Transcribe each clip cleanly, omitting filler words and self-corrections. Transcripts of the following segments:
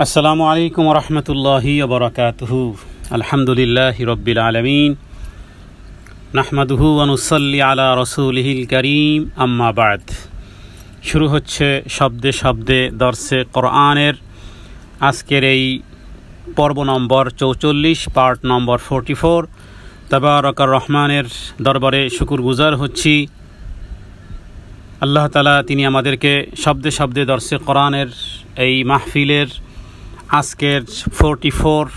আসসালামু আলাইকুম ওয়া রাহমাতুল্লাহি ওয়া বারাকাতুহু। আলহামদুলিল্লাহি রাব্বিল আলামিন। নাহমাদুহু ওয়া নুসাল্লি আলা রাসূলিহিল কারীম। আম্মা বা'দ। শুরু হচ্ছে শব্দে শব্দে দর্সে কোরআনের আজকের এই পর্ব নম্বর 44, পার্ট নম্বর 44। তাবারাকার রহমানের দরবারে শুকরগুজার হচ্ছি আল্লাহ তাআলা, তিনি আমাদেরকে শব্দে শব্দে দর্সে কোরআনের এই মাহফিলের আজকের 44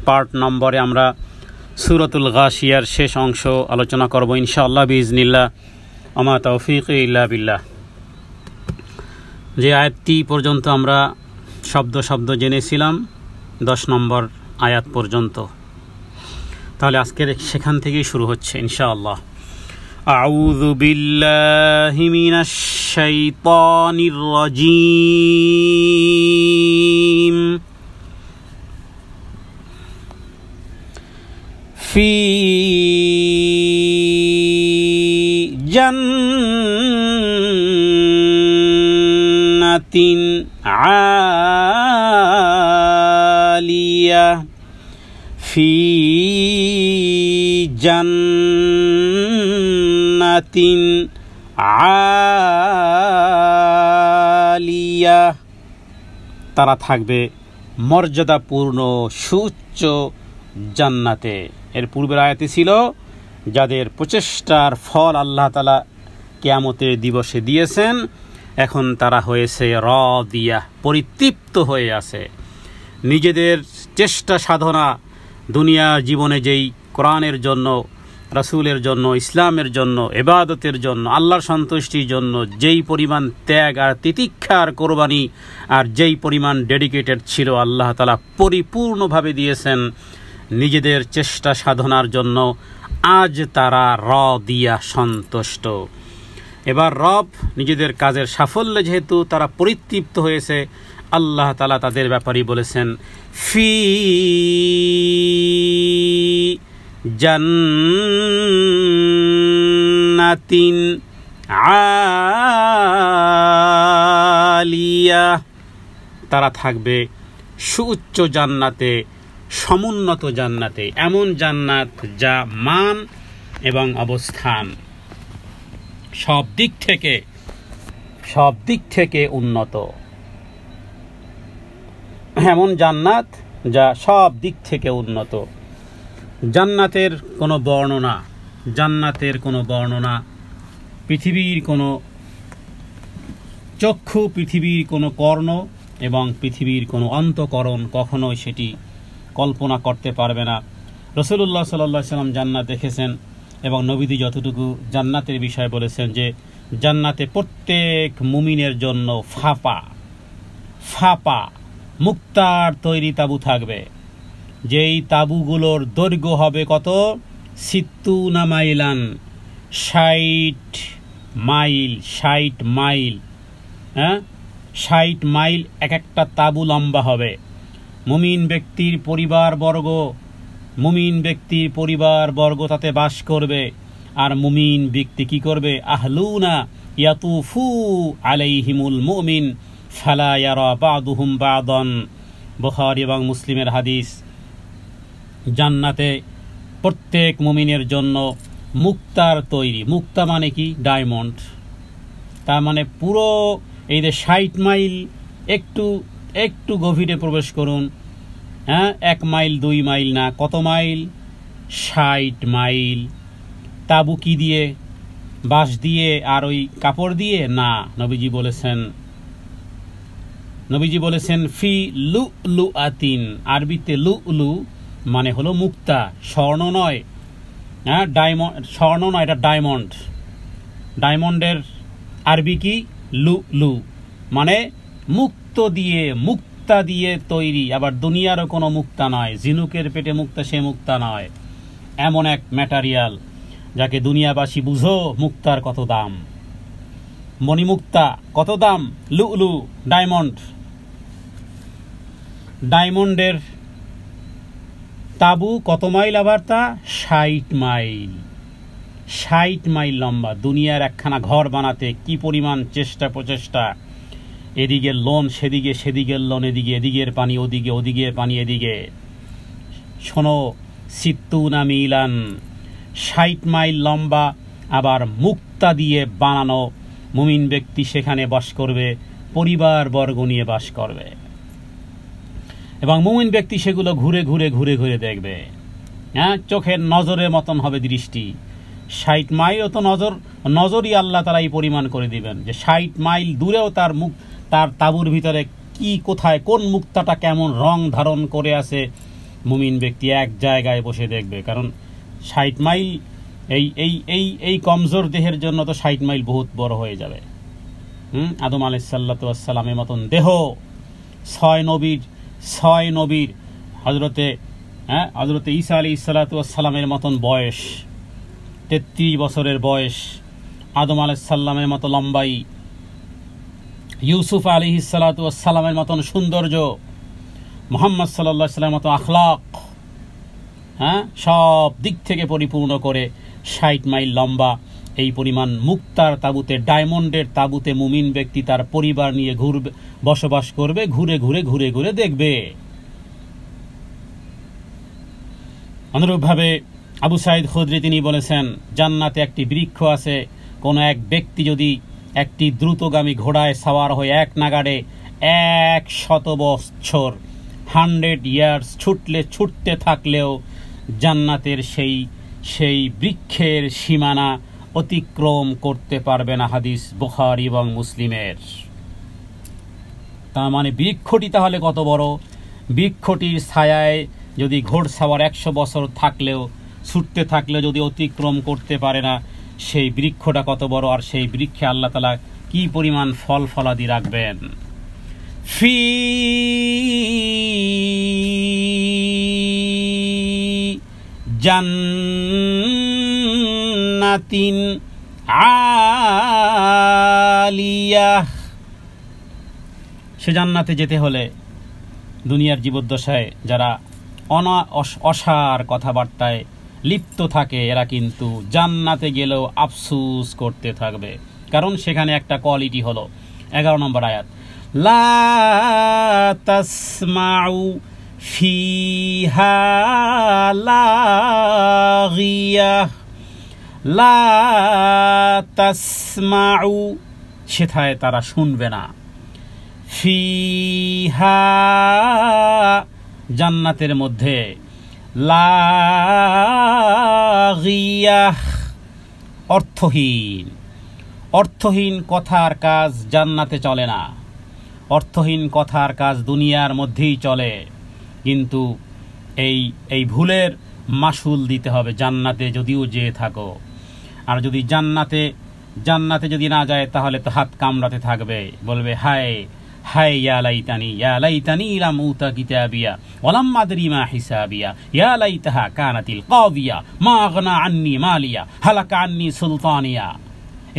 পার্ট নম্বরে আমরা সূরাতুল গাশিয়ার শেষ অংশ আলোচনা করব ইনশাআল্লাহ বিইজনিল্লাহ। আমা তাওফীকি ইল্লা বিল্লাহ। যে আয়াতটি পর্যন্ত আমরা শব্দ শব্দ জেনেছিলাম 10 নম্বর আয়াত পর্যন্ত, তাহলে আজকের সেখান থেকেই শুরু হচ্ছে ইনশাআল্লাহ। আউযু বিল্লাহি মিনাশ শাইতানির রাজীম। ফি জান্নাতিন আলিয়া। ফি জান্নাতিন আলিয়া, তারা থাকবে মর্যাদাপূর্ণ সুউচ্চ জান্নাতে। এর পূর্বের আয়াতে ছিল যাদের প্রচেষ্টার ফল আল্লাহ তাআলা কিয়ামতের দিবসে দিয়েছেন, এখন তারা হয়েছে রাদিয়া, পরিতৃপ্ত হয়ে আছে। নিজেদের চেষ্টা সাধনা দুনিয়া জীবনে যেই কোরআনের জন্য, রাসূলের জন্য, ইসলামের জন্য, ইবাদতের জন্য, আল্লাহর সন্তুষ্টির জন্য যেই পরিমাণ ত্যাগ আর তিতিক্ষা আর কোরবানি আর যেই পরিমাণ ডেডিকেটেড ছিল, আল্লাহ তাআলা পরিপূর্ণভাবে দিয়েছেন নিজেদের চেষ্টা সাধনার জন্য। আজ তারা রাদিয়া, সন্তুষ্ট। এবার রব নিজেদের কাজের সাফল্যে যেহেতু তারা পরিতৃপ্ত হয়েছে, আল্লাহ তাআলা তাদের ব্যাপারেই বলেছেন ফি জান্নাতিন আলিয়া, তারা থাকবে সুউচ্চ জান্নাতে, সমুন্নত জান্নাতে, এমন জান্নাত যা মান এবং অবস্থান সব দিক থেকে উন্নত। এমন জান্নাত যা সব দিক থেকে উন্নত। জান্নাতের কোনো বর্ণনা পৃথিবীর কোনো চক্ষু, পৃথিবীর কোনো কর্ণ এবং পৃথিবীর কোনো অন্তঃকরণ কখনোই সেটি কল্পনা করতে পারবে না। রাসূলুল্লাহ সাল্লাল্লাহু আলাইহি ওয়াসাল্লাম জান্নাত দেখেছেন এবং নবীজি যতটুকু জান্নাতের বিষয়ে বলেছেন যে জান্নাতে প্রত্যেক মুমিনের জন্য ফাঁপা মুক্তার তৈরি তাবু থাকবে। যেই তাবুগুলোর দৈর্ঘ্য হবে কত? 60 মাইলান, 60 মাইল। হ্যাঁ, 60 মাইল এক একটা তাবু লম্বা হবে। মুমিন ব্যক্তির পরিবারবর্গ তাতে বাস করবে। আর মুমিন ব্যক্তি কি করবে? আহলুনা ইয়াতুফু আলাইহিমুল মুমিন ফালা ইয়ারা বাদুহুম বাদান। বুখারী এবং মুসলিমের হাদিস। জান্নাতে প্রত্যেক মুমিনের জন্য মুক্তার তৈরি। মুক্তা মানে কি? ডায়মন্ড। তার মানে পুরো এই যে 60 মাইল, একটু গভীরে প্রবেশ করুন। হ্যাঁ, 1 মাইল 2 মাইল না, কত মাইল? 60 মাইল। তাবু কি দিয়ে? বাঁশ দিয়ে আর ওই কাপড় দিয়ে না। নবীজি বলেছেন ফি লুলুআতিন। আরবিতে লুলু মানে হলো মুক্তা, স্বর্ণ নয়। হ্যাঁ, স্বর্ণ নয়, এটা ডায়মন্ড। ডায়মন্ডের আরবি কি? লুলু, মানে মুক্তা দিয়ে তৈরি। আবার দুনিয়ারও কোনো মুক্তা নয়, ঝিনুকের পেটে মুক্তা, সে মুক্তা নয়। এমন এক ম্যাটেরিয়াল যাকে দুনিয়াবাসী বুঝো মুক্তার কত দাম। মণিমুক্তা কত দাম? লুলু, ডায়মন্ডের তাবু কত মাইল? আবার তা 60 মাইল লম্বা। দুনিয়ার একখানা ঘর বানাতে কি পরিমাণ চেষ্টা প্রচেষ্টা, এদিকে লোন সেদিকে, সেদিকের লোন এদিকে, এদিকের পানি ওদিকে, ওদিকের পানি এদিকে। শোনো, 60 মিলান, 60 মাইল লম্বা আবার মুক্তা দিয়ে বানানো মুমিন ব্যক্তি সেখানে বাস করবে, পরিবার বর্গ নিয়ে বাস করবে, এবং মুমিন ব্যক্তি সেগুলো ঘুরে ঘুরে ঘুরে ঘুরে দেখবে। হ্যাঁ, চোখের নজরের মতন হবে দৃষ্টি। 60 মাইল তো নজরই আল্লাহ তাআলা এই পরিমাণ করে দিবেন যে 60 মাইল দূরেও তার তাঁবুর ভিতরে কি কোথায় কোন মুক্তাটা কেমন রং ধারণ করে আছে মুমিন ব্যক্তি এক জায়গায় বসে দেখবে। কারণ 60 মাইল এই কমজোর দেহের জন্য তো 60 মাইল বহুত বড় হয়ে যাবে। আদম আলাইহিস সালামের মতন দেহ, 6 নবীর হযরতে ঈসা আলাইহিস সালামের মতন বয়স, 33 বছরের বয়স, আদম আলাইহিস সালামের মতো লম্বাই, ইউসুফ আলাইহিস সালামের মতন সৌন্দর্য, মুহাম্মদ সাল্লাল্লাহু আলাইহি ওয়াসাল্লামের মতো আখলাক, সব দিক থেকে পরিপূর্ণ করে 60 মাইল লম্বা এই পরিমাণ মুক্তার তাঁবুতে, ডায়মন্ডের তাঁবুতে মুমিন ব্যক্তি তার পরিবার নিয়ে বসবাস করবে, ঘুরে ঘুরে ঘুরে ঘুরে দেখবে। অনুরূপভাবে আবু সাঈদ খুদরি তিনি বলেছেন, জান্নাতে একটি বৃক্ষ আছে, কোনো এক ব্যক্তি যদি একটি দ্রুতগামী ঘোড়ায় সাওয়ার হয়ে এক নাগাড়ে 100 বছর 100 ইয়ার্স ছুটতে থাকলেও জান্নাতের সেই বৃক্ষের সীমানা অতিক্রম করতে পারবে না। হাদিস বুখারী এবং মুসলিমের। তার মানে বৃক্ষটি তাহলে কত বড়? বৃক্ষটির ছায়ায় যদি ঘোড়সাওয়ার 100 বছর থাকলেও, ছুটতে থাকলেও যদি অতিক্রম করতে পারে না, সেই বৃক্ষটা কত বড়, আর সেই বৃক্ষে আল্লাহ তাআলা কি পরিমাণ ফল ফলাদি রাখবেন। ফি জান্নাতিন আলিয়াহ, সে জান্নাতে যেতে হলে দুনিয়ার জীবদ্দশায় যারা অসার কথাবার্তায় লিপ্ত থাকে এরা কিন্তু জান্নাতে গেলেও আফসোস করতে থাকবে। কারণ সেখানে একটা কোয়ালিটি হলো 11 নম্বর আয়াত, লা তাসমাউ ফিহা লাগিয়াহ, লা তাসমাউ, সেথায় তারা শুনবে না, ফিহা জান্নাতের মধ্যে, লাগিয়াহ অর্থহীন কথার কাজ জান্নাতে চলে না। অর্থহীন কথার কাজ দুনিয়ার মধ্যেই চলে, কিন্তু এই ভুলের মাসুল দিতে হবে জান্নাতে যদিও যেয়ে থাকো। আর যদি জান্নাতে যদি না যায় তাহলে তো হাত কামড়াতে থাকবে, বলবে হায় হায় ইয়া লাইতানি লাম উতা কিতাবিয়া ওয়ালাম আদরি মা হিসাবিয়া ইয়া লাইতাহা কানাতিল কাদিয়া মা আগনা আন্নি মালিয়া হালাকা আন্নি সুলতানিয়া।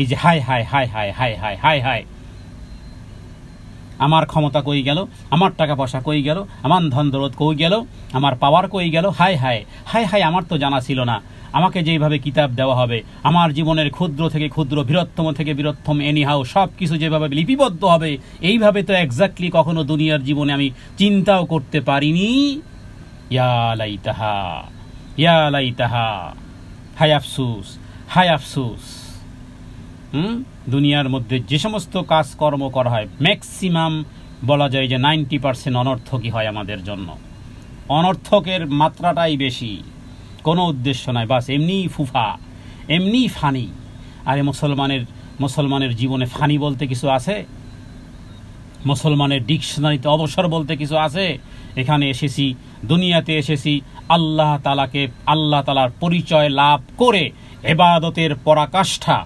এই যে হায় হায় হায় হায় হায় হায় হায় হায়, আমার ক্ষমতা কই গেল, আমার টাকা পয়সা কই গেল, আমার ধন দৌলত কই গেল, আমার পাওয়ার কই গেল, হায় হায় হায় হায়, আমার তো জানা ছিল না আমাকে যেভাবে কিতাব দেওয়া হবে, আমার জীবনের ক্ষুদ্র থেকে ক্ষুদ্র, বৃহত্তম থেকে বৃহত্তম, এনিহাও সব কিছু যেভাবে লিপিবদ্ধ হবে, এইভাবে তো এক্স্যাক্টলি কখনো দুনিয়ার জীবনে আমি চিন্তাও করতে পারিনি। ইয়া লাইতাহা ইয়া লাইতাহা, হায় আফসুস হায় আফসুস। দুনিয়ার মধ্যে যে সমস্ত কাজকর্ম করা হয় ম্যাক্সিমাম বলা যায় যে 90% অনর্থকই হয় আমাদের জন্য। অনর্থকের মাত্রাটাই বেশি, কোনো উদ্দেশ্য নাই, বাস এমনিই ফুফা, এমনিই ফানি। আরে মুসলমানের জীবনে ফানি বলতে কিছু আছে? মুসলমানের ডিকশনারিতে অবসর বলতে কিছু আছে? এখানে এসেছি, দুনিয়াতে এসেছি আল্লাহ তাআলার পরিচয় লাভ করে ইবাদতের পরাকাষ্ঠা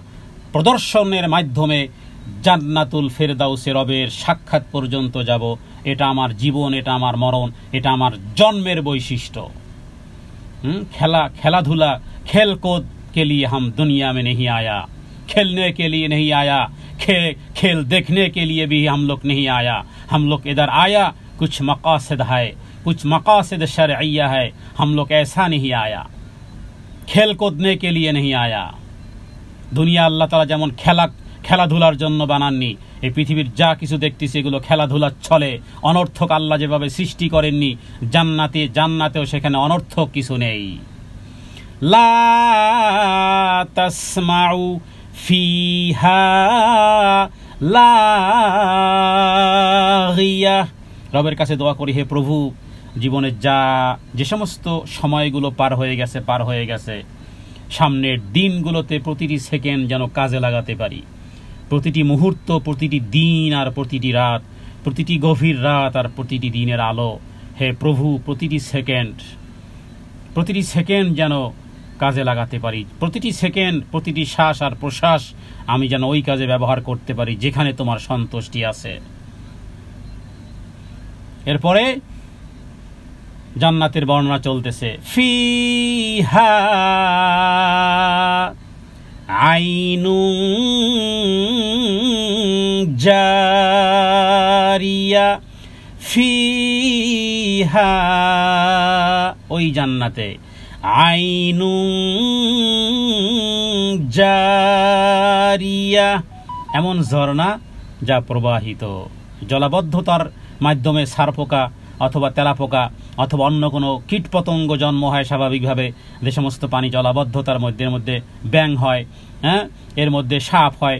প্রদর্শনের মাধ্যমে জান্নাতুল ফেরদাউসে রবের সাক্ষাৎ পর্যন্ত যাব। এটা আমার জীবন, এটা আমার মরণ, এটা আমার জন্মের বৈশিষ্ট্য। खेलाधुला खेल कूद के लिए हम दुनिया में नहीं आया, खेलने के लिए नहीं आया, खेल देखने के लिए भी हम लोग नहीं आया। हम लोग इधर आया कुछ मकासद है, कुछ मकासद शरइया है। हम लोग ऐसा नहीं आया, खेल कूदने के लिए नहीं आया। दुनिया अल्लाह ताला जेमन खेलाधुलार जन्य बानानনি, এই পৃথিবীর যা কিছু দেখতেছি এগুলো খেলাধুলার ছলে, অনর্থক। আল্লাহ যেভাবে সৃষ্টি করেননি জান্নাতেও সেখানে অনর্থক কিছু নেই। লা তাসমাউ ফিহা লাগিয়া। রবের কাছে দোয়া করি, হে প্রভু, জীবনের যে সমস্ত সময়গুলো পার হয়ে গেছে, সামনের দিনগুলোতে প্রতিটি সেকেন্ড যেন কাজে লাগাতে পারি। প্রতিটি মুহূর্ত, প্রতিটি দিন আর প্রতিটি রাত, প্রতিটি গভীর রাত আর প্রতিটি দিনের আলো, হে প্রভু, প্রতিটি সেকেন্ড যেন কাজে লাগাতে পারি। প্রতিটি সেকেন্ড, প্রতিটি শ্বাস আর প্রশ্বাস আমি যেন ওই কাজে ব্যবহার করতে পারি যেখানে তোমার সন্তুষ্টি আছে। এরপরে জান্নাতের বর্ণনা চলতেছে। ফিহা আইনুন জারিয়া। ফিহা, ওই জান্নাতে, আইনুন জারিয়া, এমন ঝর্ণা যা প্রবাহিত। জলাবদ্ধতার মাধ্যমে সারপোকা অথবা তেলাপোকা অথবা অন্য কোনো কীটপতঙ্গ জন্ম হয় স্বাভাবিকভাবে। যে সমস্ত পানি জলাবদ্ধতার মধ্যে ব্যাঙ হয়, হ্যাঁ, এর মধ্যে সাপ হয়,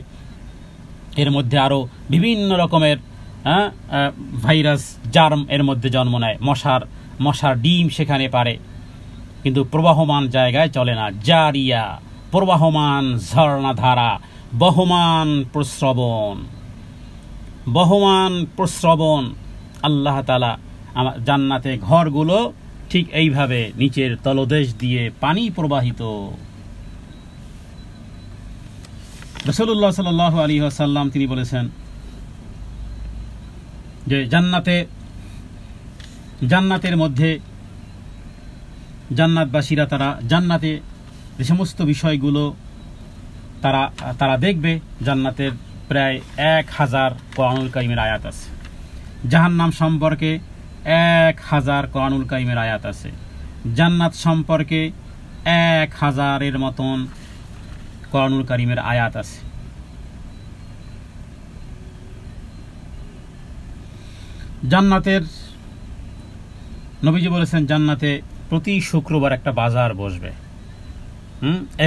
এর মধ্যে আরও বিভিন্ন রকমের ভাইরাস, জার্ম এর মধ্যে জন্ম নেয়। মশার ডিম সেখানে পারে, কিন্তু প্রবাহমান জায়গায় চলে না। জারিয়া, প্রবাহমান ঝর্ণাধারা, বহমান প্রস্রবণ। আল্লাহ তাআলা আমার জান্নাতে ঘরগুলো ঠিক এইভাবে নিচের তলদেশ দিয়ে পানি প্রবাহিত। রাসূলুল্লাহ সাল্লাল্লাহু আলাইহি ওয়াসাল্লাম তিনি বলেছেন যে জান্নাতের মধ্যে জান্নাতবাসীরা তারা জান্নাতে যে সমস্ত বিষয়গুলো তারা দেখবে, জান্নাতের প্রায় 1000 কোরআনুল কারীমের আয়াত আছে। জাহান্নাম সম্পর্কে 1000 কোরআনুল কারীমের আয়াত আছে। জান্নাত সম্পর্কে 1000-এর মতন কোরআনুল কারীমের আয়াত আছে। জান্নাতের নবীজি বলেছেন জান্নাতে প্রতি শুক্রবার একটা বাজার বসবে।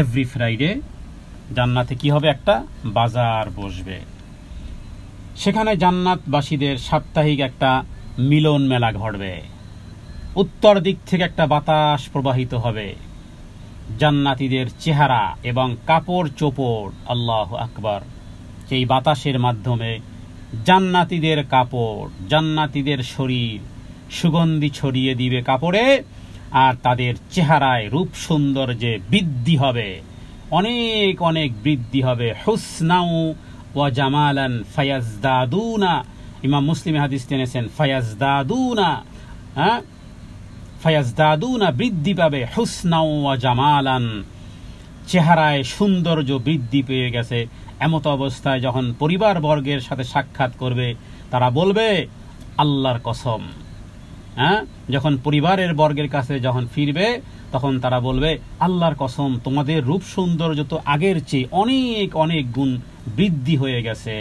এভরি ফ্রাইডে জান্নাতে কি হবে? একটা বাজার বসবে। সেখানে জান্নাতবাসীদের সাপ্তাহিক একটা মিলন মেলা ঘটবে। উত্তর দিক থেকে একটা বাতাস প্রবাহিত হবে। জান্নাতীদের চেহারা এবং কাপড় চোপড়, আল্লাহু আকবার, সেই বাতাসের মাধ্যমে জান্নাতীদের কাপড়, জান্নাতীদের শরীর সুগন্ধি ছড়িয়ে দিবে কাপড়ে, আর তাদের চেহারায় রূপ সৌন্দর্যে বৃদ্ধি হবে, অনেক অনেক বৃদ্ধি হবে। হুসনাউ ওয়া জামালান ফায়াজদাদুনা, ইমাম মুসলিম হাদিস টেনেছেন, ফায়াজদাদুনা বৃদ্ধি পাবে, হুসনাউ ওয়া জামালান, চেহারায় সৌন্দর্য বৃদ্ধি পেয়ে গেছে। এমত অবস্থায় যখন পরিবার বর্গের সাথে সাক্ষাৎ করবে তারা বলবে আল্লাহর কসম। যখন পরিবারের বর্গের কাছে যখন ফিরবে তখন তারা বলবে আল্লাহর কসম, তোমাদের রূপ সৌন্দর্য তো আগের চেয়ে অনেক অনেক গুণ বৃদ্ধি হয়ে গেছে।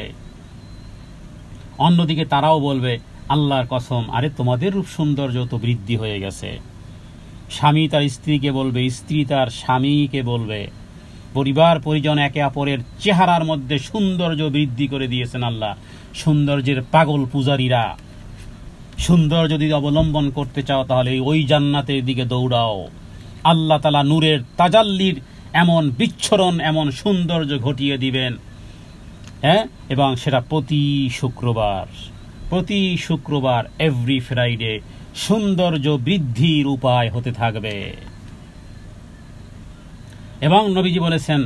অন্যদিকে তারাও বলবে আল্লাহর কসম, আরে তোমাদের রূপ সৌন্দর্য তো বৃদ্ধি হয়ে গেছে। স্বামী তার স্ত্রীকে বলবে, স্ত্রী তার স্বামীকে বলবে। পরিবার পরিজন একে অপরের চেহারার মধ্যে সৌন্দর্য বৃদ্ধি করে দিয়েছেন আল্লাহ। সৌন্দর্যের পাগল পূজারীরা, সৌন্দর্য যদি অবলম্বন করতে চাও তাহলে ওই জান্নাতের দিকে দৌড়াও। আল্লাহ তাআলা নূরের তাজাল্লির এমন বিচ্ছরণ, এমন সৌন্দর্য ঘটিয়ে দিবেন, এবং সেটা প্রতি শুক্রবার এভরি ফ্রাইডে সৌন্দর্য বৃদ্ধির উপায় হতে থাকবে। এবং নবীজি বলেছেন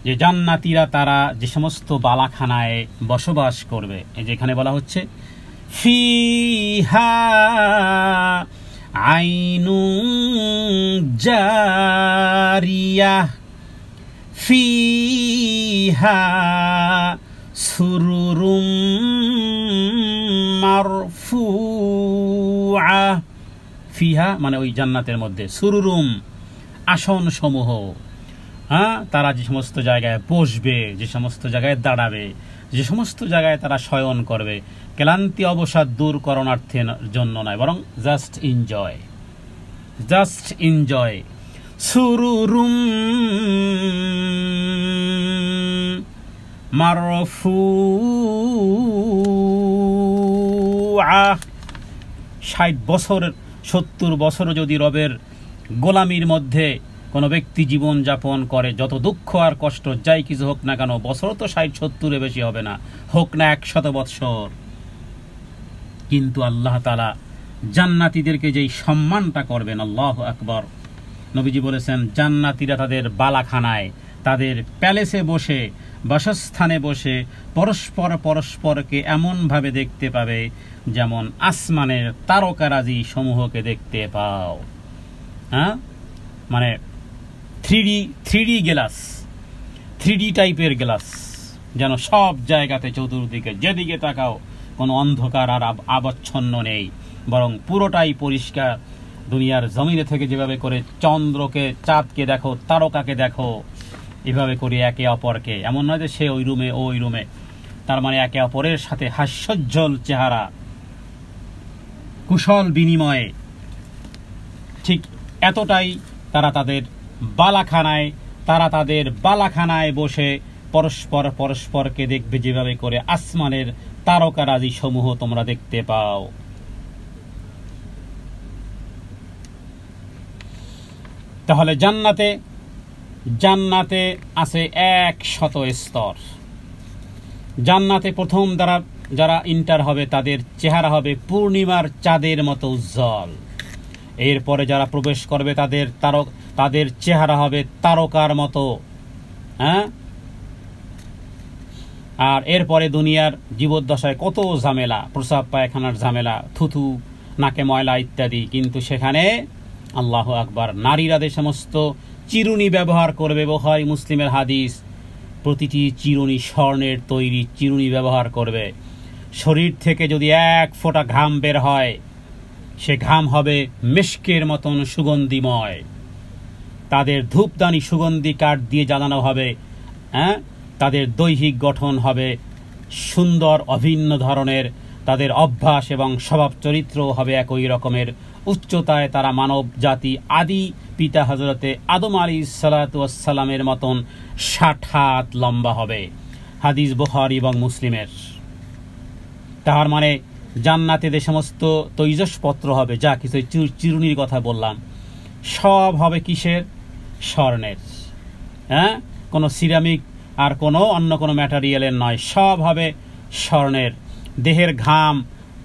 যে জান্নাতীরা তারা যে সমস্ত বালাখানায় বসবাস করবে, যেখানে বলা হচ্ছে ফিহা আইনুন জারিয়া, ফিহা সুরুরুম মারফুআ। ফিহা মানে ওই জান্নাতের মধ্যে, সুরুরুম আসন সমূহ, তারা যে সমস্ত জায়গায় বসবে, যে সমস্ত জায়গায় দাঁড়াবে, যে সমস্ত জায়গায় তারা শয়ন করবে, ক্লান্তি অবসাদ দূর করণার্থের জন্য নয়, বরং জাস্ট এনজয়। সুরুরুম মারফুআ, 60 বছর 70 বছর যদি রবের গোলামির মধ্যে কোনো ব্যক্তি জীবন যাপন করে, যত দুঃখ আর কষ্ট যাই কিছু হোক না কেন, বছর তো 60-70 বেশি হবে না, হোক না 100 বৎসর, কিন্তু আল্লাহ তাআলা জান্নাতীদেরকে যেই সম্মানটা করবেন, আল্লাহু আকবার। নবীজি বলেছেন, জান্নাতীরা তাদের বালাখানায়, তাদের প্যালেসে বসে, বাসস্থানে বসে পরস্পরকে এমনভাবে দেখতে পাবে যেমন আসমানের তারকারাজি সমূহকে দেখতে পাও। মানে 3D গ্লাস, 3D টাইপের গ্লাস, যেন সব জায়গাতে চতুর্দিকে যেদিকে তাকাও কোনো অন্ধকার আর আবচ্ছন্ন নেই, বরং পুরোটাই পরিষ্কার। দুনিয়ার জমিনে থেকে যেভাবে করে চন্দ্রকে, চাঁদকে দেখো, তারকাকে দেখো, এভাবে করে একে অপরকে, এমন নয় যে সে ওই রুমে ও ওই রুমে, তার মানে একে অপরের সাথে হাস্যোজ্জ্বল চেহারা, কুশল বিনিময়ে, ঠিক এতটাই তারা তাদের বালাখানায় বসে পরস্পরকে দেখবে যেভাবে করে আসমানের তারকারাজি সমূহ তোমরা দেখতে পাও। তাহলে জান্নাতে আছে 100 স্তর। জান্নাতে প্রথম যারা ইন্টার হবে তাদের চেহারা হবে পূর্ণিমার চাঁদের মতো উজ্জ্বল। এরপরে যারা প্রবেশ করবে তাদের চেহারা হবে তারকার মতো। আর এরপরে দুনিয়ার জীবদ্দশায় কত ঝামেলা, প্রসাব পায়খানার ঝামেলা, থুথু, নাকে ময়লা ইত্যাদি, কিন্তু সেখানে আল্লাহু আকবার, নারীরা যে সমস্ত চিরুনি ব্যবহার করবে, বুখারী মুসলিমের হাদিস, প্রতিটি চিরুনি স্বর্ণের তৈরি চিরুনি ব্যবহার করবে। শরীর থেকে যদি 1 ফোঁটা ঘাম বের হয়, সে ঘাম হবে মিশকের মতন সুগন্ধিময়। তাদের ধূপদানি সুগন্ধি কাঠ দিয়ে জ্বালানো হবে। তাদের দৈহিক গঠন হবে সুন্দর, অভিন্ন ধরনের। তাদের অভ্যাস এবং স্বভাব চরিত্র হবে একই রকমের। উচ্চতায় তারা মানব জাতি আদি পিতা হযরতে আদম আলাইহিসসালাতু ওয়াসসালামের মতন 60 হাত লম্বা হবে। হাদিস বুখারী এবং মুসলিমের। তার মানে জান্নাতে যে সমস্ত তৈজসপত্র হবে, যা কিছু চিরুনির কথা বললাম, সব হবে কিসের? স্বর্ণের। কোনো সিরামিক আর অন্য কোনো ম্যাটেরিয়ালের নয়, সব হবে স্বর্ণের। দেহের ঘাম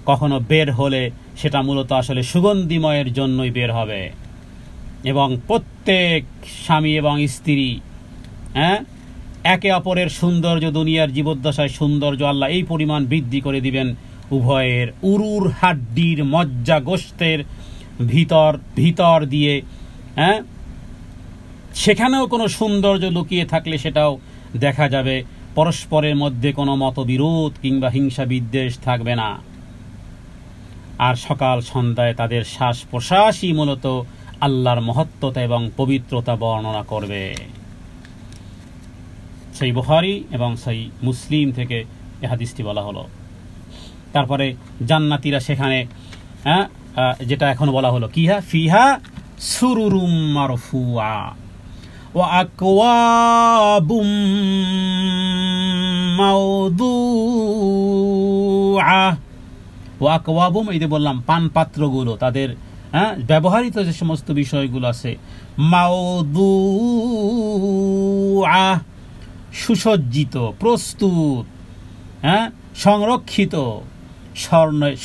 কখনো বের হলে সেটা মূলত আসলে সুগন্ধিময়ের জন্যই বের হবে। এবং প্রত্যেক স্বামী এবং স্ত্রী একে অপরের সৌন্দর্য, দুনিয়ার জীবদ্দশায় সৌন্দর্য আল্লাহ এই পরিমাণ বৃদ্ধি করে দিবেন, উভয়ের উরুর হাড্ডির মজ্জা গোশতের ভিতর দিয়ে সেখানেও কোনো সৌন্দর্য লুকিয়ে থাকলে সেটাও দেখা যাবে। পরস্পরের মধ্যে কোনো মতবিরোধ কিংবা হিংসা বিদ্বেষ থাকবে না। আর সকাল সন্ধ্যায় তাদের শ্বাস প্রশ্বাসই মূলত আল্লাহর মহত্বতা এবং পবিত্রতা বর্ণনা করবে। সেই বুখারী এবং সেই মুসলিম থেকে এই হাদিসটি বলা হলো। তারপরে জান্নাতীরা সেখানে যেটা এখন বলা হলো, ফিহা সুরুরুম মারফুআ ওয়া আকওয়াবুম মাওদুআ। ওয়া আকওয়াবুম, এই যে বললাম পানপাত্রগুলো, তাদের ব্যবহৃত যে সমস্ত বিষয়গুলো আছে, মাওদুআ, সুসজ্জিত, প্রস্তুত, সংরক্ষিত।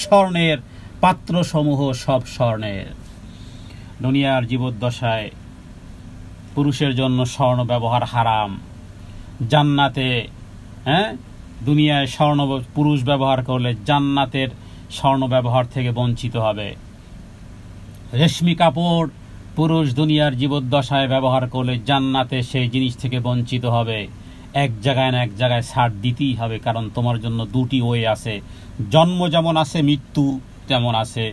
স্বর্ণের পাত্রসমূহ সব স্বর্ণের। দুনিয়ার জীবদ্দশায় পুরুষের জন্য স্বর্ণ ব্যবহার হারাম। জান্নাতে দুনিয়ায় স্বর্ণ পুরুষ ব্যবহার করলে জান্নাতের স্বর্ণ ব্যবহার থেকে বঞ্চিত হবে। রেশমি কাপড় পুরুষ দুনিয়ার জীবদ্দশায় ব্যবহার করলে জান্নাতে সেই জিনিস থেকে বঞ্চিত হবে। এক জায়গায় না এক জায়গায় ছাড় দিতেই হবে, কারণ তোমার জন্য দুটি ওয়ে আছে। জন্ম যেমন আছে, মৃত্যু তেমন আছে।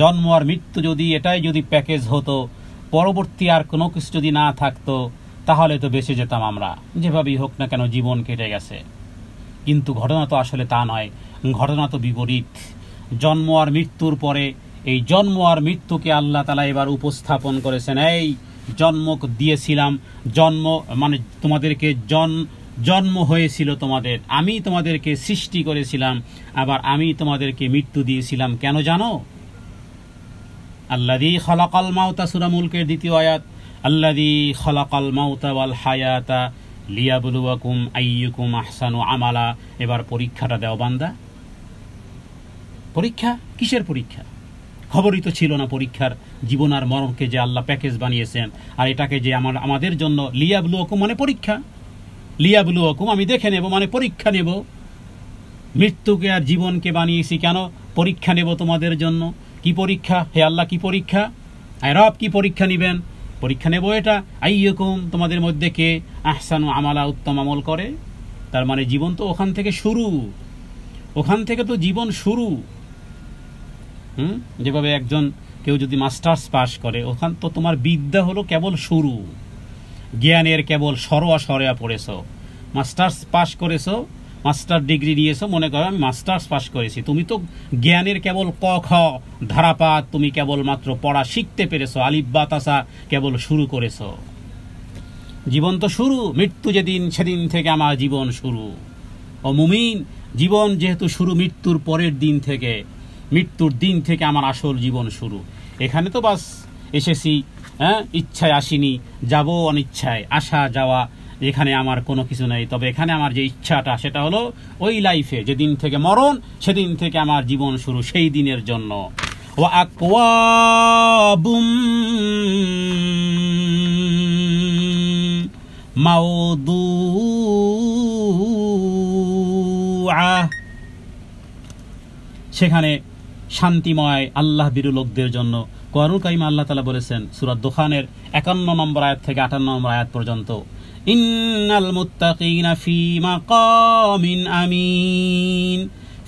জন্ম আর মৃত্যু যদি এটাই প্যাকেজ হতো, পরবর্তী আর কোনো কিছু যদি না থাকতো, তাহলে তো বেঁচে যেতাম আমরা, যেভাবেই হোক না কেন জীবন কেটে গেছে। কিন্তু ঘটনা তো আসলে তা নয়, ঘটনা তো বিপরীত। জন্ম আর মৃত্যুর পরে এই জন্ম আর মৃত্যুকে আল্লাহ তাআলা এবার উপস্থাপন করেছেন। এই জন্ম দিয়েছিলাম, জন্ম মানে তোমাদেরকে জন্ম হয়েছিল তোমাদের, আমি তোমাদেরকে সৃষ্টি করেছিলাম, আবার আমি তোমাদেরকে মৃত্যু দিয়েছিলাম। কেন জানো? আল্লাযী খালাকাল মাউতা, সূরা মুলকের 2য় আয়াত, আল্লাযী খালাকাল মাউতা ওয়াল হায়াতা লিয়াবলুয়াকুম আইয়ুকুম আহসানু আমালা। এবার পরীক্ষাটা দাও বান্দা। পরীক্ষা? কিসের পরীক্ষা? খবরই তো ছিল না পরীক্ষার। জীবন আর মরণকে যে আল্লাহ প্যাকেজ বানিয়েছেন, আর এটাকে যে আমাদের জন্য লিয়াবলুয়াকুম মানে পরীক্ষা, লিয়াবলুয়াকুম আমি দেখে নেব মানে পরীক্ষা নেব। মৃত্যুকে আর জীবনকে বানিয়েছি কেন? পরীক্ষা নেব তোমাদের জন্য। কি পরীক্ষা হে আল্লাহ? কি পরীক্ষা? রব কি পরীক্ষা নেবেন? পরীক্ষা নেব এটা, আইয়ুকুম তোমাদের মধ্যে কে আহসানু আমালা উত্তম আমল করে। তার মানে জীবন তো ওখান থেকে শুরু, ওখান থেকে তো জীবন শুরু। যেভাবে কেউ যদি মাস্টার্স পাস করে, ওখান তো তোমার বিদ্যা হলো কেবল শুরু, জ্ঞানের কেবল সরোয়া সরেয়া পড়েছ, মাস্টার্স পাস করেছো, মাস্টার ডিগ্রি নিয়েছো, মনে করো আমি মাস্টার্স পাস করেছি। তুমি তো জ্ঞানের কেবল ক খ ধারাপাত তুমি কেবল মাত্র পড়া শিখতে পেরেছো, আলিফ বা তাসা কেবল শুরু করেছো। জীবন তো শুরু, মৃত্যু যেদিন সেদিন থেকে আমার জীবন শুরু। ও মুমিন, জীবন যেহেতু শুরু মৃত্যুর পরের দিন থেকে, মৃত্যুর দিন থেকে আমার আসল জীবন শুরু। এখানে তো বাস এসেছি, ইচ্ছায় আসিনি, যাব অনিচ্ছায়। আসা যাওয়া এখানে আমার কোনো কিছু নেই। তবে এখানে আমার যে ইচ্ছাটা, সেটা হলো ওই লাইফে যেদিন থেকে মরণ সেদিন থেকে আমার জীবন শুরু, সেই দিনের জন্য। ওয়া আকওয়াবুম মাওদুআ, সেখানে শান্তিময় আল্লাহ বিরু লোকদের জন্য। কোরআনুল কারীমে আল্লাহ তাআলা বলেছেন সূরা দুখানের 51 নম্বর আয়াত থেকে 58 নম্বর আয়াত পর্যন্ত, ইন্নাল মুত্তাকিনা ফি মাকামিন আমিন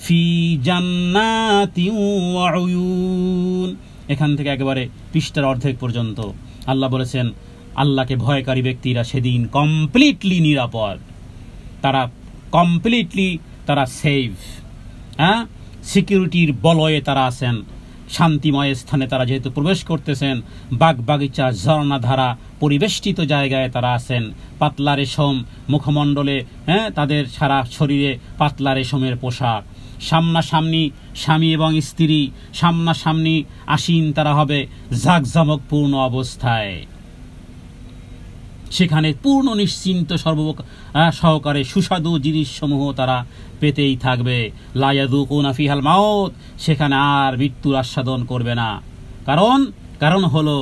ফি জান্নাতিন ওয়া উয়ুন। এখান থেকে একেবারে পৃষ্ঠার অর্ধেক পর্যন্ত আল্লাহ বলেছেন আল্লাহকে ভয়কারী ব্যক্তিরা সেদিন কমপ্লিটলি নিরাপদ, তারা সেফ, সিকিউরিটির বলয়ে তারা আছেন। শান্তিময় স্থানে তারা যেহেতু প্রবেশ করতেছেন, বাগ বাগিচা ঝর্ণাধারা পরিবেষ্টিত জায়গায় তারা আছেন। পাতলা রেশম মুখমণ্ডলে, তাদের সারা শরীরে পাতলা রেশমের পোশাক। সামনাসামনি স্বামী এবং স্ত্রী, সামনাসামনি আসীন তারা হবে জাঁকজমকপূর্ণ অবস্থায়। সেখানে পূর্ণ নিশ্চিন্ত সহকারে সুস্বাদু জিনিসসমূহ তারা পেতেই থাকবে। লা ইয়াযুকুনা ফিহাল মাউত, সেখানে আর মৃত্যুর আস্বাদন করবে না। কারণ হলো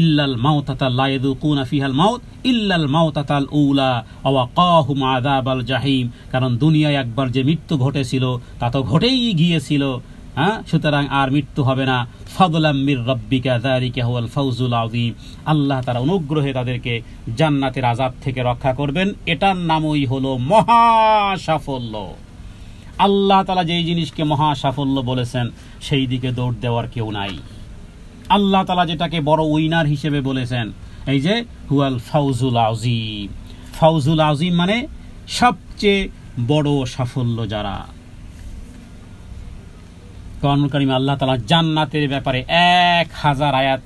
ইল্লাল মাউতাতা, লা ইয়াযুকুনা ফিহাল মাউত ইল্লাল মাউতাতাল উলা ওয়াকাহুম আযাবাল জাহিম। কারণ দুনিয়ায় একবার যে মৃত্যু ঘটেছিল তা তো ঘটেই গিয়েছিল, সুতরাং আর মৃত্যু হবে না। ফাদলাম মির রাব্বিকা যালিকা হুয়াল ফাউজুল আযীম। আল্লাহ তাআলা অনুগ্রহে তাদেরকে জান্নাতের আযাব থেকে রক্ষা করবেন। এটার নামই হলো মহা সাফল্য। আল্লাহ তাআলা যেই জিনিসকে মহা সাফল্য বলেছেন সেই দিকে দৌড় দেওয়ার কেউ নাই। আল্লাহ তাআলা যেটাকে বড় উইনার হিসেবে বলেছেন, এই যে হুয়াল ফাউজুল আযীম। ফাউজুল আযীম মানে সবচেয়ে বড় সাফল্য যারা। কোরআনুল কারীমে আল্লাহ তাআলা জান্নাতের ব্যাপারে 1000 আয়াত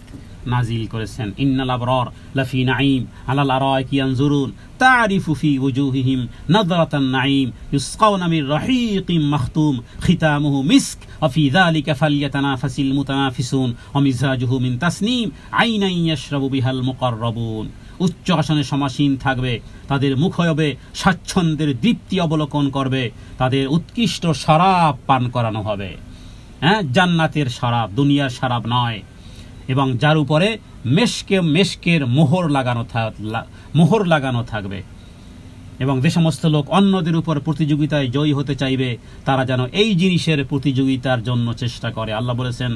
নাজিল করেছেন। ইন্নাল আবরার লাফি নাঈম আলাল আরাইকি ইয়ানজুরুন তারিফু ফি ওয়ুজুহিহিম নাযরাতান নাঈম ইউসকাউনা মির রাহীকিম মাখতুম খিতামুহু মিস্ক ওয়া ফি যালিকা ফালইয়াতানাফাসিল মুতানাফিসুন ওয়া মিজাজুহু মিন তাসনিম আইনান ইয়াশরাবু বিহাল মুকাররাবুন। উচ্চ আসনে সমাসীন থাকবে, তাদের মুখ হবে স্বাচ্ছন্দ্যের দীপ্তি অবলোকন করবে, তাদের উৎকৃষ্ট শরাব পান করানো হবে। জান্নাতের শরাব, দুনিয়ার শরাব নয়। এবং যার উপরে মেশকের মোহর লাগানো থাকবে। এবং যে সমস্ত লোক অন্যদের উপর প্রতিযোগিতায় জয়ী হতে চাইবে তারা যেন এই জিনিসের প্রতিযোগিতার জন্য চেষ্টা করে। আল্লাহ বলেছেন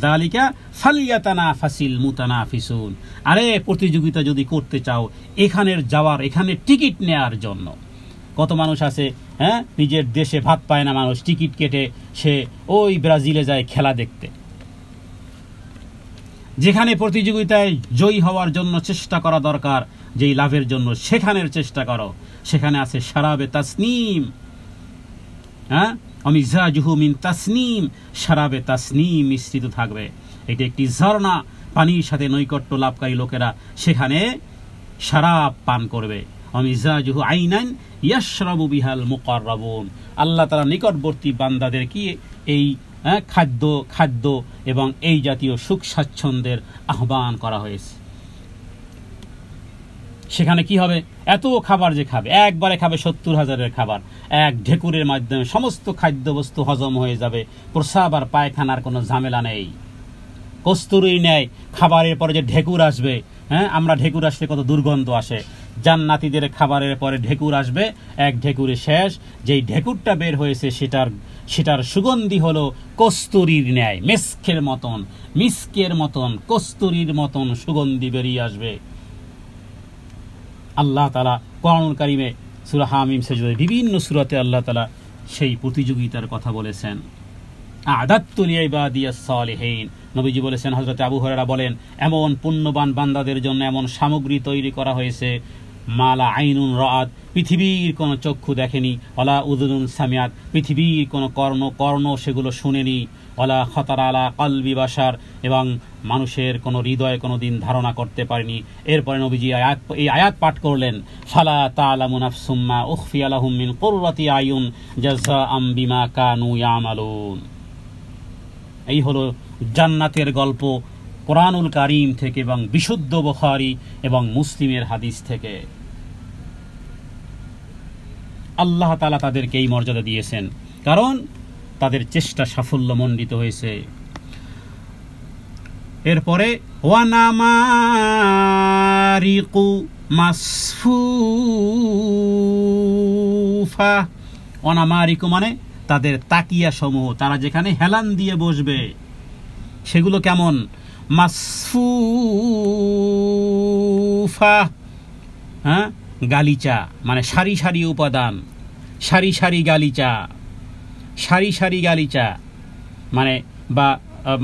যালিকা ফালইয়াতানাফাসিল মুতানাফিসুন। আরে প্রতিযোগিতা যদি করতে চাও, এখানে টিকিট নেয়ার জন্য। কত মানুষ আছে নিজের দেশে ভাত পায় না মানুষ, টিকিট কেটে সে ওই ব্রাজিলে যায় খেলা দেখতে। যেখানে প্রতিযোগিতায় জয়ী হওয়ার জন্য চেষ্টা করা দরকার, যেই লাভের জন্য সেখানের চেষ্টা করো, সেখানে আছে শারাবে তাসনিম, হ্যাঁ, অমিজাজুহু মিন তাসনিম, শারাবে তাসনিম মিশ্রিত থাকবে। এটা একটি ঝর্ণা, পানির সাথে নৈকট্য লাভকারী লোকেরা সেখানে শারাব পান করবে। অমিজাজুহু আইনান ইয়াশরাবু বিহাল মুকাররাবুন, আল্লাহ তাআলা নিকটবর্তী বান্দাদের কি এই খাদ্য এবং এই জাতীয় সুখ স্বাচ্ছন্দ্যের আহ্বান করা হয়েছে। সেখানে কি হবে, এত খাবার যে খাবে, একবারে খাবে 70,000-এর খাবার, এক ঢেকুরের মাধ্যমে সমস্ত খাদ্যবস্তু হজম হয়ে যাবে, প্রস্রাব আর পায়খানার কোনো ঝামেলা নেই। কস্তুরী নেয় খাবারের পরে যে ঢেকুর আসবে, হ্যাঁ, আমরা ঢেকুর আসলে কত দুর্গন্ধ আসে, জান্নাতীদের খাবারের পরে ঢেকুর আসবে, এক ঢেকুরে শেষ। যেই ঢেকুরটা বের হয়েছে সেটার সুগন্ধি হলো কস্তুরীর ন্যায়, মিস্কের মতন কস্তুরীর মতন সুগন্ধি বেরিয়ে আসবে। আল্লাহ তাআলা কোরআনুল কারীমে সূরা হামিম সেজদায় বিভিন্ন সূরাতে আল্লাহ তাআলা সেই প্রতিযোগিতার কথা বলেছেন। আ'দাততু লিইবাদিয়াস সালিহিন, নবীজি বলেছেন, হযরত আবু হুরায়রা বলেন, এমন পুণ্যবান বান্দাদের জন্য এমন সামগ্রী তৈরি করা হয়েছে, মালা আইনুন রাআত, পৃথিবীর কোনো চক্ষু দেখেনি, ওয়ালা উযুনুন সামিআত, পৃথিবীর কোনো কর্ণ সেগুলো শুনেনি, ওয়ালা খাতারা আলা কলবি বাশার, এবং মানুষের কোনো হৃদয়ে কোনো দিন ধারণা করতে পারেনি। এরপরে নবীজি এই আয়াত পাঠ করলেন, ফালা তা'লামু নাফসুম মা উখফিয়া লাহুম মিন কুররাতি আয়ুন জাযাআম বিমা কানু ইয়ামালুন। এই হলো জান্নাতের গল্প কোরআনুল কারীম থেকে এবং বিশুদ্ধ বুখারী এবং মুসলিমের হাদিস থেকে। আল্লাহ তাআলা তাদেরকে এই মর্যাদা দিয়েছেন কারণ তাদের চেষ্টা সাফল্যমণ্ডিত হয়েছে। এরপরে ওয়ানামারিকু মাসফুফা, ওয়ানামারিকু মানে তাদের তাকিয়া সমূহ, তারা যেখানে হেলান দিয়ে বসবে সেগুলো কেমন, মাসফুফা, হ্যাঁ, গালিচা মানে সারি সারি উপাদান, সারি সারি গালিচা মানে, বা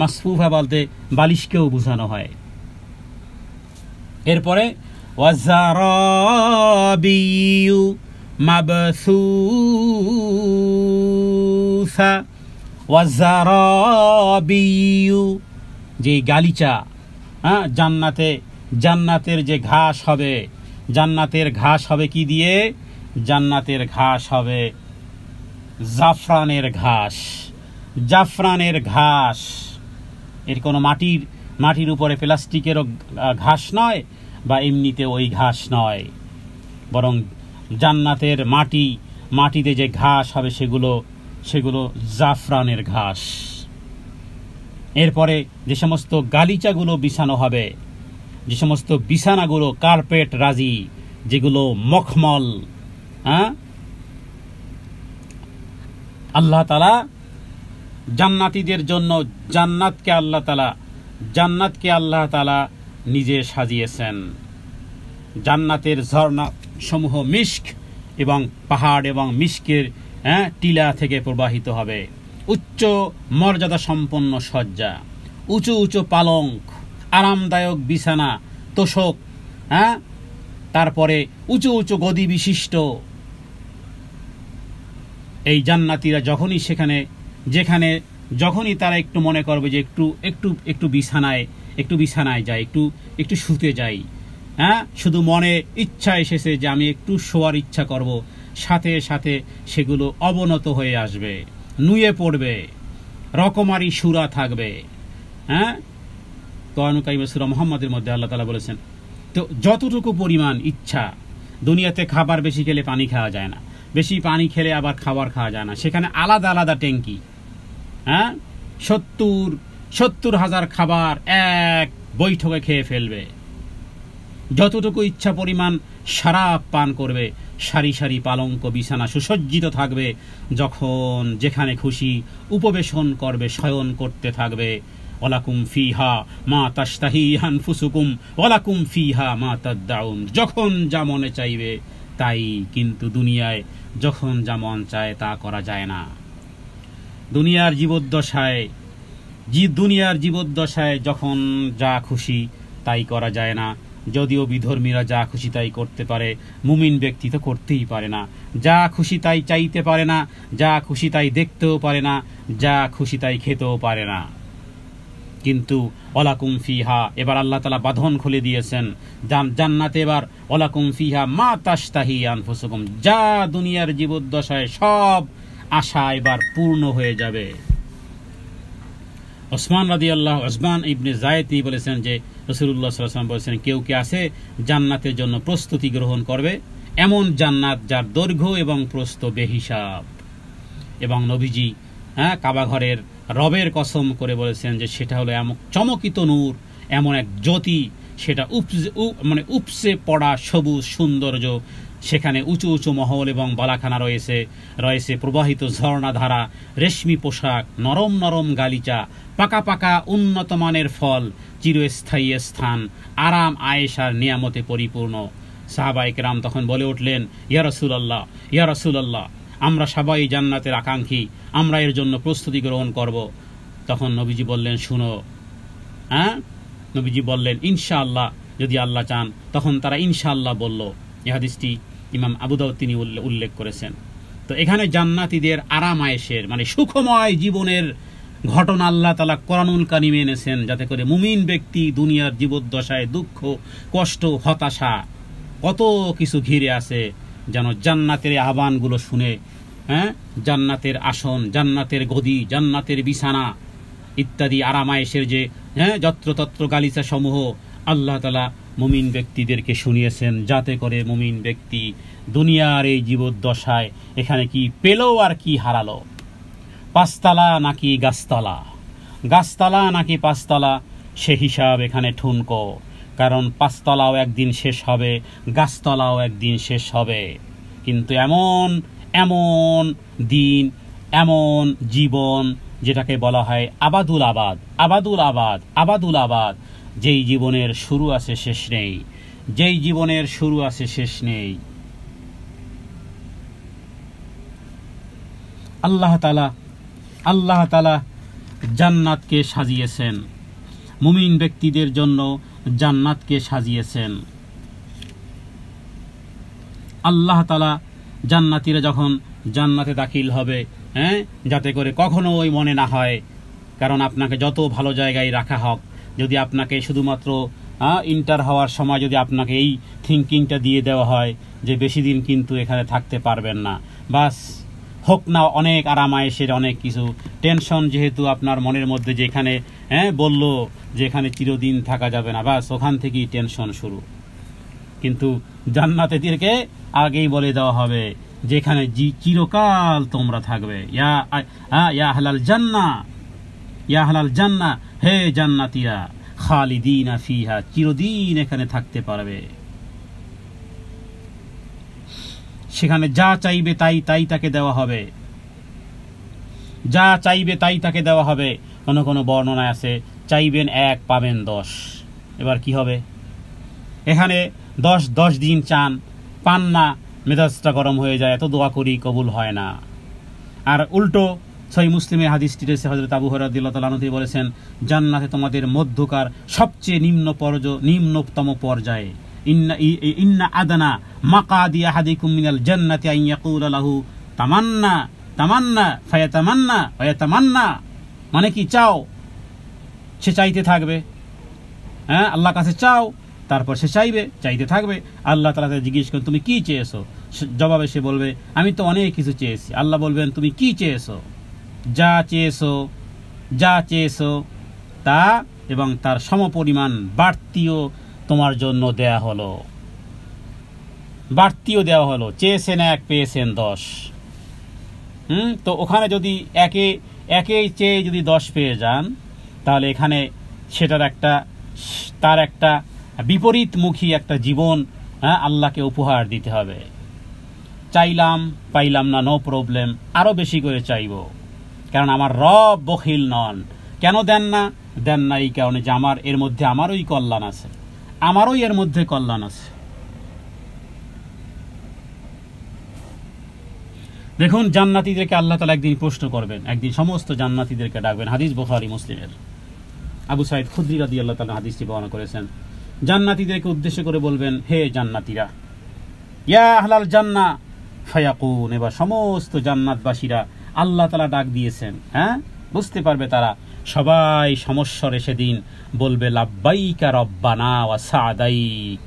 মাসফুফা বলতে বালিশকেও বোঝানো হয়। এরপরে ওয়াজারাবিয়ু মাবসুসা, ওয়াজারাবিয়ু যে গালিচা, হ্যাঁ, জান্নাতের যে ঘাস হবে, জান্নাতের ঘাস হবে কি দিয়ে, জান্নাতের ঘাস হবে জাফরানের ঘাস। এর কোনো মাটির উপরে প্লাস্টিকেরও ঘাস নয় বা এমনিতে ওই ঘাস নয়, বরং জান্নাতের মাটিতে যে ঘাস হবে সেগুলো জাফরানের ঘাস। এরপরে যে সমস্ত গালিচাগুলো বিছানো হবে, যে সমস্ত বিছানাগুলো কার্পেট রাজি, যেগুলো মখমল, হ্যাঁ, আল্লাহ তাআলা জান্নাতীদের জন্য জান্নাতকে আল্লাহ তাআলা নিজে সাজিয়েছেন। জান্নাতের ঝর্ণা সমূহ মিস্ক এবং পাহাড় এবং মিস্কের টিলা থেকে প্রবাহিত হবে। উচ্চ মর্যাদা সম্পন্ন শয্যা, উঁচু উঁচু পালঙ্ক, আরামদায়ক বিছানা তোষক, তারপরে উঁচু উঁচু গদি বিশিষ্ট। এই জান্নাতীরা যখনই তারা একটু মনে করবে যে একটু বিছানায় যাই, একটু শুতে যাই, শুধু মনে ইচ্ছা এসেছে যে আমি একটু শোয়ার ইচ্ছা করব, সাথে সাথে সেগুলো অবনত হয়ে আসবে, নুয়ে পড়বে, রকমারি সূরা থাকবে। কোরআন কারীমে সূরা মুহাম্মদের মধ্যে আল্লাহ তাআলা বলেছেন, তো যতটুকু পরিমাণ ইচ্ছা, দুনিয়াতে খাবার বেশি খেলে পানি খাওয়া যায় না, বেশি পানি খেলে আবার খাবার খাওয়া যায় না, সেখানে আলাদা আলাদা ট্যাঙ্কি, 70,000 খাবার এক বৈঠকে খেয়ে ফেলবে। যতটুকু ইচ্ছা পরিমাণ শরাব পান করবে, সারি সারি পালঙ্ক বিছানা সুসজ্জিত থাকবে, যখন যেখানে খুশি উপবেশন করবে, শয়ন করতে থাকবে। ওয়ালাকুম ফিহা মা তাশতাহি আনফুসুকুম ওয়ালাকুম ফিহা মা তাদউন, যখন যা মনে চাইবে তাই। কিন্তু দুনিয়ায় যখন যা মন চায় তা করা যায় না। দুনিয়ার জীবদ্দশায় যখন যা খুশি তাই করা যায় না। যদিও বিধর্মীরা যা খুশি তাই করতে পারে, মুমিন ব্যক্তি তো করতেই পারে না। যা খুশি তাই চাইতে পারে না, যা খুশি তাই দেখতেও পারে না, যা খুশি তাই খেতেও পারে না। কিন্তু ওয়ালাকুম ফিহা, এবার আল্লাহ তাআলা বাঁধন খুলে দিয়েছেন জান্নাতে। এবার ওয়ালাকুম ফিহা মা তাশতাহি আনফুসুকুম, যা দুনিয়ার জীবদ্দশায় সব আশা এবার পূর্ণ হয়ে যাবে। ওসমান ইবনে যায়েদ তিনি বলেছেন যে রাসূলুল্লাহ সাল্লাল্লাহু আলাইহি ওয়াসাল্লাম বলেছেন, কেউ কি আছে জান্নাতের জন্য প্রস্তুতি গ্রহণ করবে, এমন জান্নাত যার দৈর্ঘ্য এবং প্রস্থ বেহিসাব। এবং নবীজি কাবা ঘরের রবের কসম করে বলেছেন যে সেটা হলো এমন চমকিত নূর, এমন এক জ্যোতি, সেটা উপসে পড়া সবুজ সৌন্দর্য। সেখানে উঁচু উঁচু মহল এবং বালাখানা রয়েছে প্রবাহিত ঝর্ণাধারা, রেশমি পোশাক, নরম নরম গালিচা, পাকা পাকা উন্নত মানের ফল, চিরস্থায়ী স্থান, আরাম আয়েশার নিয়ামতে পরিপূর্ণ। সাহাবায়ে কেরাম তখন বলে উঠলেন, ইয়া রাসূলুল্লাহ, ইয়া রাসূলুল্লাহ, আমরা সবাই জান্নাতের আকাঙ্ক্ষী, আমরা এর জন্য প্রস্তুতি গ্রহণ করব। তখন নবীজি বললেন, শুনো, নবীজি বললেন ইনশাআল্লাহ, যদি আল্লাহ চান। তখন তারা ইনশাআল্লাহ বলল। এই হাদিসটি ইমাম আবু দাউদ তিনি উল্লেখ করেছেন। তো এখানে জান্নাতীদের আরাম আয়েশের সুখময় জীবনের ঘটনা আল্লাহ তাআলা কোরআনুল কারিমে এনেছেন, যাতে করে মুমিন ব্যক্তি দুনিয়ার জীবদ্দশায় দুঃখ, কষ্ট, হতাশা কত কিছু ঘিরে আছে, যেন জান্নাতের আহ্বানগুলো শুনে জান্নাতের আসন, জান্নাতের গদি, জান্নাতের বিছানা ইত্যাদি আরাম আয়েশের যে যত্রতত্র গালিচা সমূহ আল্লাহ তাআলা মুমিন ব্যক্তিদেরকে শুনিয়েছেন, যাতে করে মুমিন ব্যক্তি দুনিয়ার এই জীবদ্দশায় এখানে কি পেল আর কি হারালো, পাঁচতলা নাকি গাছতলা, গাছতলা নাকি পাঁচতলা, সে হিসাব এখানে ঠুনকো। কারণ পাঁচতলাও একদিন শেষ হবে, গাছতলাও একদিন শেষ হবে। কিন্তু এমন এমন দিন, এমন জীবন যেটাকে বলা হয় আবাদুল আবাদ, আবাদুল আবাদ, আবাদুল আবাদ, যেই জীবনের শুরু আছে শেষ নেই, যেই জীবনের শুরু আছে শেষ নেই। আল্লাহ তাআলা জান্নাতকে সাজিয়েছেন, মুমিন ব্যক্তিদের জন্য জান্নাতকে সাজিয়েছেন। আল্লাহ তাআলা জান্নাতীরা যখন জান্নাতে দাখিল হবে, যাতে করে কখনো ওই মনে না হয়, কারণ আপনাকে যত ভালো জায়গায় রাখা হোক, যদি আপনাকে শুধুমাত্র ইন্টার হওয়ার সময় যদি আপনাকে এই থিঙ্কিংটা দিয়ে দেওয়া হয় যে বেশি দিন কিন্তু এখানে থাকতে পারবেন না, বাস হোক না অনেক আরাম আয়েশের অনেক কিছু টেনশন, যেহেতু আপনার মনের মধ্যে যেখানে বললো যে এখানে চিরদিন থাকা যাবে না, বাস ওখান থেকেই টেনশন শুরু। কিন্তু জান্নাতীদেরকে আগেই বলে দেওয়া হবে যেখানে চিরকাল তোমরা থাকবে। ইয়া আহলাল জান্নাহ, ইয়া আহলাল জান্নাহ, হে জান্নাতীরা, খালিদিনা ফিহা, চিরদিন এখানে থাকতে পারবে। সেখানে যা চাইবে তাই তাকে দেওয়া হবে, যা চাইবে তাই তাকে দেওয়া হবে। কোন কোন বর্ণনায় আছে চাইবেন 1 পাবেন 10। এবার কি হবে? এখানে 10 দিন চান, পান না, মেজাজটা গরম হয়ে যায়, এত দোয়া করি কবুল হয় না। আর উল্টো সহিহ মুসলিমের হাদিসটি রয়েছে, হযরত আবু হুরায়রা রাদিয়াল্লাহু তাআলা আনহু বলেছেন, জান্নাতে তোমাদের মধ্যকার সবচেয়ে নিম্নতম পর্যায়ে, ইন্না আদনা মাকাদি আহাদিকুম মিনাল জান্নাতি আন ইয়াকুলা লাহু তামান্না তামান্না ফায়াতামান্না ওয়া ইয়াতামান্না, মানে কি চাও, সে চাইতে থাকবে। আল্লাহর কাছে চাও, তারপর সে চাইতে থাকবে। আল্লাহ তাআলা জিজ্ঞেস করেন তুমি কি চেয়েছো, জবাবে সে বলবে আমি তো অনেক কিছু চেয়েছি। আল্লাহ বলবেন তুমি কি চেয়েছো? যা চেয়েছো তা এবং তার সমপরিমাণ বাড়তিও তোমার জন্য দেয়া হলো, বাড়তিও দেওয়া হলো। চেয়েছেন 1 পেয়েছেন 10। তো ওখানে যদি একে চেয়ে যদি 10 পেয়ে যান, তাহলে এখানে তার একটা বিপরীতমুখী একটা জীবন আল্লাহকে উপহার দিতে হবে। চাইলাম পাইলাম না, নো প্রবলেম, আরো বেশি করে চাইব, কারণ আমার রব বখিল নন। কেন দেন না এই কারণে যে আমার এর মধ্যে আমারই কল্যাণ আছে, আমারই এর মধ্যে কল্যাণ আছে। দেখুন, জান্নাতীদেরকে আল্লাহ তাআলা একদিন প্রশ্ন করবেন, একদিন সমস্ত জান্নাতীদেরকে ডাকবেন। হাদিস বুখারী মুসলিমের। আবু সাঈদ খুদরি রাদিয়াল্লাহু তাআলা হাদিসটি বর্ণনা করেছেন জান্নাতীদেরকে উদ্দেশ্য করে বলবেন, হে জান্নাতীরা, ইয়া আহলাল জান্নাহ ফায়াকুন। এবার সমস্ত জান্নাতবাসীরা আল্লাহ তাআলা ডাক দিয়েছেন, হ্যাঁ, বুঝতে পারবে তারা। সবাই সমস্বরে সেদিন বলবে, লাব্বাইকা রব্বানা ওয়া সাদাইক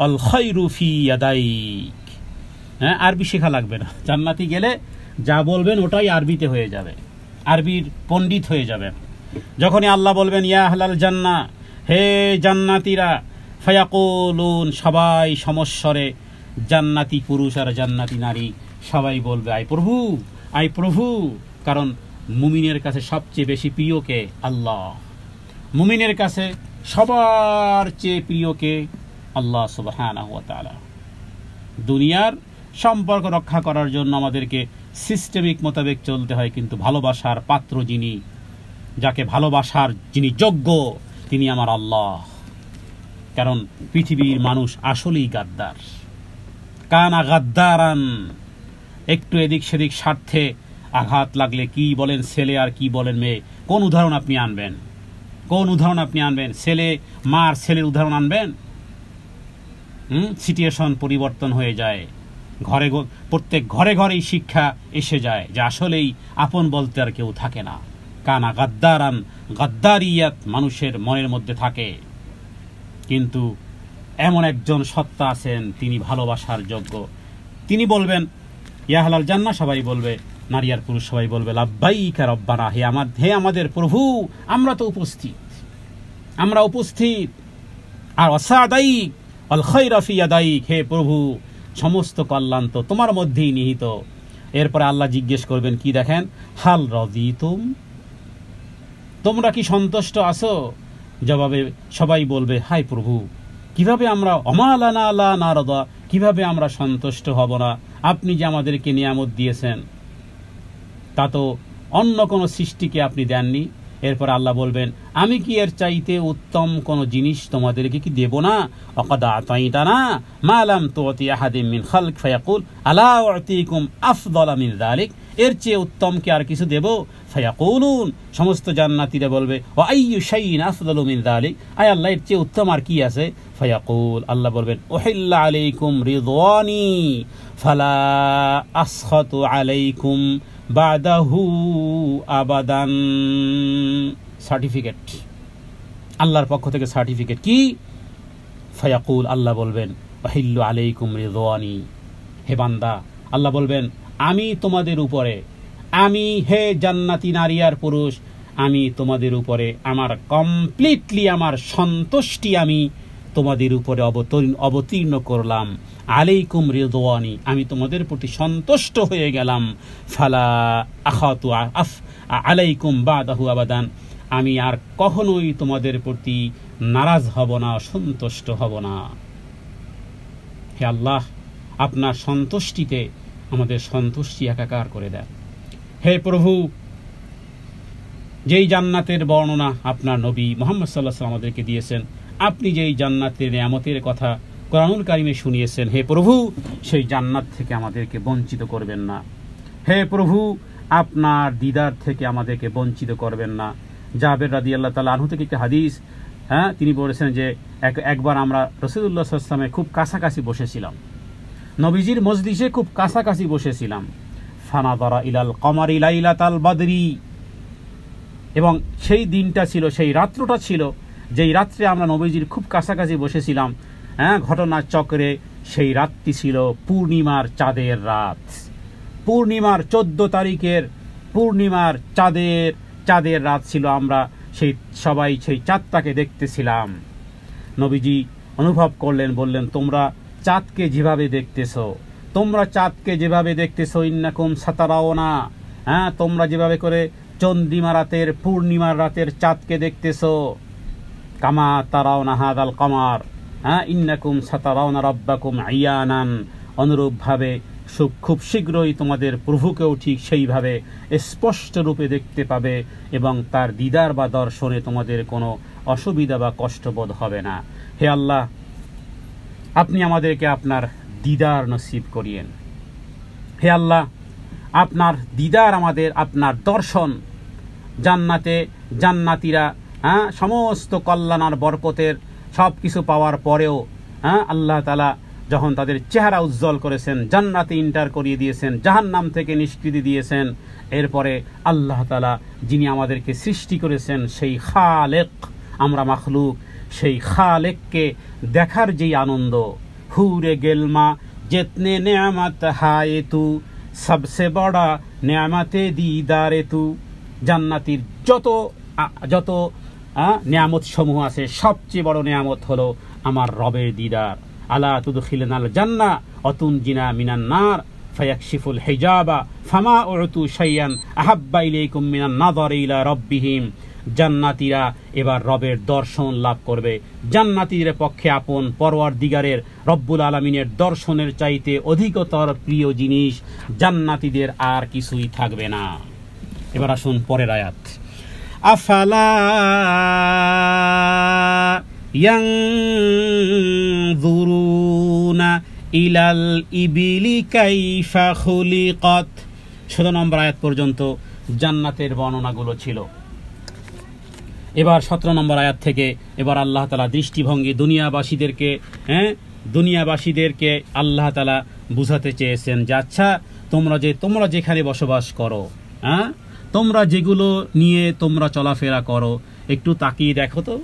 আল খায়রু ফি ইয়াদাইক। হ্যাঁ, আরবি শেখা লাগবে না, জান্নাতি গেলে যা বলবেন ওটাই আরবিতে হয়ে যাবে, আরবির পণ্ডিত হয়ে যাবেন। যখনই আল্লাহ বলবেন ইয়া আহলাল জান্নাহ, হে জান্নাতীরা, ফায়াকুলুন, সবাই সমস্বরে, জান্নাতি পুরুষ আর জান্নাতি নারী সবাই বলবে, আয় প্রভু, আয় প্রভু। কারণ মুমিনের কাছে সবচেয়ে বেশি প্রিয় কে? আল্লাহ। মুমিনের কাছে সবার চেয়ে প্রিয় কে? আল্লাহ সুবহানাহু ওয়া তাআলা। দুনিয়ার সম্পর্ক রক্ষা করার জন্য আমাদেরকে সিস্টেমিক মোতাবেক চলতে হয়, কিন্তু ভালোবাসার পাত্র যিনি, যাকে ভালোবাসার যিনি যোগ্য, তিনি আমার আল্লাহ। কারণ পৃথিবীর মানুষ আসলেই গাদ্দার, কানা গাদ্দারান। একটু এদিক সেদিক স্বার্থে আঘাত লাগলে কি বলেন ছেলে আর কি বলেন মেয়ে, কোন উদাহরণ আপনি আনবেন? কোন উদাহরণ আপনি আনবেন? ছেলে মার ছেলের উদাহরণ আনবেন? সিচুয়েশন পরিবর্তন হয়ে যায়, প্রত্যেক ঘরে ঘরেই শিক্ষা এসে যায় যে আসলেই আপন বলতে আর কেউ থাকে না। কানা গাদ্দারান, গাদ্দারিয়াত মানুষের মনের মধ্যে থাকে। কিন্তু এমন একজন সত্তা আছেন, তিনি ভালোবাসার যোগ্য। তিনি বলবেন ইয়া আহলাল জান্নাহ, সবাই বলবে, নারী আর পুরুষ সবাই বলবে, লাব্বাইকা রব্বানা, হে আমাদের প্রভু, আমরা তো উপস্থিত, আমরা উপস্থিত। আর ওয়াসাদাইক আল খায়রা ফি ইয়াদাইক, হে প্রভু, সমস্ত কল্যাণ তো তোমার মধ্যেই নিহিত। এরপরে আল্লাহ জিজ্ঞেস করবেন কি দেখেন, হাল রাদিতুম, তোমরা কি সন্তুষ্ট আছো? জবাবে সবাই বলবে, হায় প্রভু, কিভাবে আমরা অমালানা লা নারদা, কিভাবে আমরা সন্তুষ্ট হব না? আপনি যে আমাদেরকে নিয়ামত দিয়েছেন তা তো অন্য কোনো সৃষ্টিকে আপনি দেননি। এরপর আল্লাহ বলবেন, আমি কি এর চাইতে উত্তম কোন জিনিস তোমাদেরকে কি দেব না? ওয়াকাদ আতাইতানা মা লাম তুতি আহাদিম মিন খালক ফায়াকুল আলা উতিকুম আফদালা মিন যালিক, এর চেয়ে উত্তম কি আর কিছু দেব? ফায়াকুলুন, সমস্ত জান্নাতীরা বলবে, ওয়া আইয়ু শাইইন আফদালু মিন যালিক, আয় আল্লাহ, এর চেয়ে উত্তম আর কি আছে? ফায়াকুল, আল্লাহ বলবেন, উহিল্লা আলাইকুম রিদওয়ানি ফালা আসখাতু আলাইকুম বাদাহু আবাদান। সার্টিফিকেট, আল্লাহর পক্ষ থেকে সার্টিফিকেট কি? ফায়াকুল, আল্লাহ বলবেন, ওয়াহিল্লু আলাইকুম রিদওয়ানি, হে বান্দা, আল্লাহ বলবেন, আমি তোমাদের উপরে, আমি হে জান্নাতি নারী আর পুরুষ, আমি তোমাদের উপরে আমার কমপ্লিটলি আমার সন্তুষ্টি আমি তোমাদের উপরে অবতীর্ণ করলাম। আলাইকুম রিদওয়ানি, আমি তোমাদের প্রতি সন্তুষ্ট হয়ে গেলাম। ফালা আখাতু আলাইকুম বাদাহু আবাদান, আমি আর কখনোই তোমাদের প্রতি নারাজ হব না, সন্তুষ্ট হব না। হে আল্লাহ, আপনার সন্তুষ্টিতে আমাদের সন্তুষ্টি একাকার করে দেন। হে প্রভু, যেই জান্নাতের বর্ণনা আপনার নবী মুহাম্মদ সাল্লাল্লাহু আলাইহি ওয়াসাল্লাম আমাদেরকে দিয়েছেন, আপনি যেই জান্নাতের নিয়ামতের কথা কোরআনুল কারিমে শুনিয়েছেন, হে প্রভু, সেই জান্নাত থেকে আমাদেরকে বঞ্চিত করবেন না। হে প্রভু, আপনার দিদার থেকে আমাদেরকে বঞ্চিত করবেন না। জাবের রাদিয়াল্লাহু তাআলা আনহু থেকে একটা হাদিস, হ্যাঁ, তিনি বলেছেন যে একবার আমরা রাসূলুল্লাহ সাল্লাল্লাহু আলাইহি ওয়াসাল্লামের খুব কাছাকাছি বসেছিলাম, নবীজির মজলিসে খুব কাছাকাছি বসেছিলাম। ফানাদারা ইলাল কমারি লাইলাতাল বদরি, এবং সেই দিনটা ছিল, সেই রাত্রটা ছিল, যেই রাত্রে আমরা নবীজির খুব কাছাকাছি বসেছিলাম। হ্যাঁ, ঘটনার চক্রে সেই রাতটি ছিল পূর্ণিমার চাঁদের রাত। পূর্ণিমার 14 তারিখের পূর্ণিমার চাঁদের রাত ছিল। আমরা সবাই সেই চাঁদটাকে দেখতেছিলাম। নবীজি অনুভব করলেন, বললেন, তোমরা চাঁদকে যেভাবে দেখতেছো, ইন্নাকুম সাতারাওনা, হ্যাঁ, তোমরা যেভাবে করে চন্দ্রিমা রাতের, পূর্ণিমার রাতের চাঁদকে দেখতেছো, কামা তারাওনা হাদাল কমার, হ্যাঁ, ইন্নাকুম সাতারাওনা রাব্বাকুম আয়ানান, অনুরূপভাবে খুব শীঘ্রই তোমাদের প্রভুকেও ঠিক সেইভাবে স্পষ্ট রূপে দেখতে পাবে, এবং তার দিদার বা দর্শনে তোমাদের কোনো অসুবিধা বা কষ্টবোধ হবে না। হে আল্লাহ, আপনি আমাদেরকে আপনার দিদার নসিব করিয়েন। হে আল্লাহ, আপনার দিদার আমাদের, আপনার দর্শন, জান্নাতে জান্নাতীরা, হ্যাঁ, সমস্ত কল্যাণ আর বরকতের সব কিছু পাওয়ার পরেও আল্লাহ তাআলা যখন তাদের চেহারা উজ্জ্বল করেছেন, জান্নাতে ইন্টার করিয়ে দিয়েছেন, জাহান্নাম থেকে নিষ্কৃতি দিয়েছেন, এরপরে আল্লাহ তাআলা যিনি আমাদেরকে সৃষ্টি করেছেন সেই খালেক, আমরা মাখলুক, সেই খালেককে দেখার যেই আনন্দ, হুরে গেলমা जितने नेमत हाए तू सबसे बड़ा नेमते दीदारे तू। জান্নাতীর যত নিয়ামত সমূহ আছে সবচেয়ে বড় নিয়ামত হলো আমার রবের দিদার। আলা তুদখিলনাল জান্নাহ অতুনজিনা মিনান নার ফায়াকশিফুল হিজাবা ফামা উতু শাইয়ান আহাব্বা ইলাইকুম মিনান নাযারি ইলা রাব্বিহিম। জান্নাতীরা এবার রবের দর্শন লাভ করবে। জান্নাতীদের পক্ষে আপন পরওয়ারদিগারের রব্বুল আলামিনের দর্শনের চাইতে অধিকতর প্রিয় জিনিস জান্নাতীদের আর কিছুই থাকবে না। এবার আসুন পরের আয়াত। আফালা ইয়ানজুরুনা ইলাল ইবিলি কাইফা খুলিকাত। ১৭ নম্বর আয়াত পর্যন্ত জান্নাতের বর্ণনাগুলো ছিল। এবার ১৭ নম্বর আয়াত থেকে এবার আল্লাহ তাআলা দৃষ্টিভঙ্গি দুনিয়াবাসীদেরকে আল্লাহ তাআলা বুঝাতে চেয়েছেন যে আচ্ছা তোমরা যেখানে বসবাস করো, তোমরা যেগুলো নিয়ে তোমরা চলাফেরা করো, একটু তাকিয়ে দেখো তো।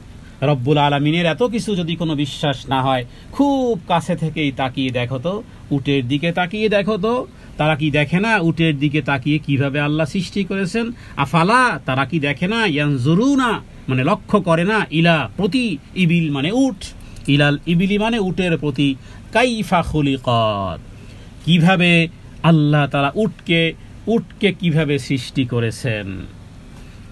রব্বুল আলামিনের এত কিছু যদি কোনো বিশ্বাস না হয়, খুব কাছে থেকেই তাকিয়ে দেখো তো, উটের দিকে তাকিয়ে দেখো তো। তারা কি দেখে না উটের দিকে তাকিয়ে কিভাবে আল্লাহ সৃষ্টি করেছেন? আফালা, তারা কি দেখে না? ইয়ানজুরুনা মানে লক্ষ্য করে না, ইলা প্রতি, ইবিল মানে উট, ইলাল ইবিলি মানে উটের প্রতি, কাইফা খুলিকাত কিভাবে আল্লাহ তাআলা উটকে কিভাবে সৃষ্টি করেছেন।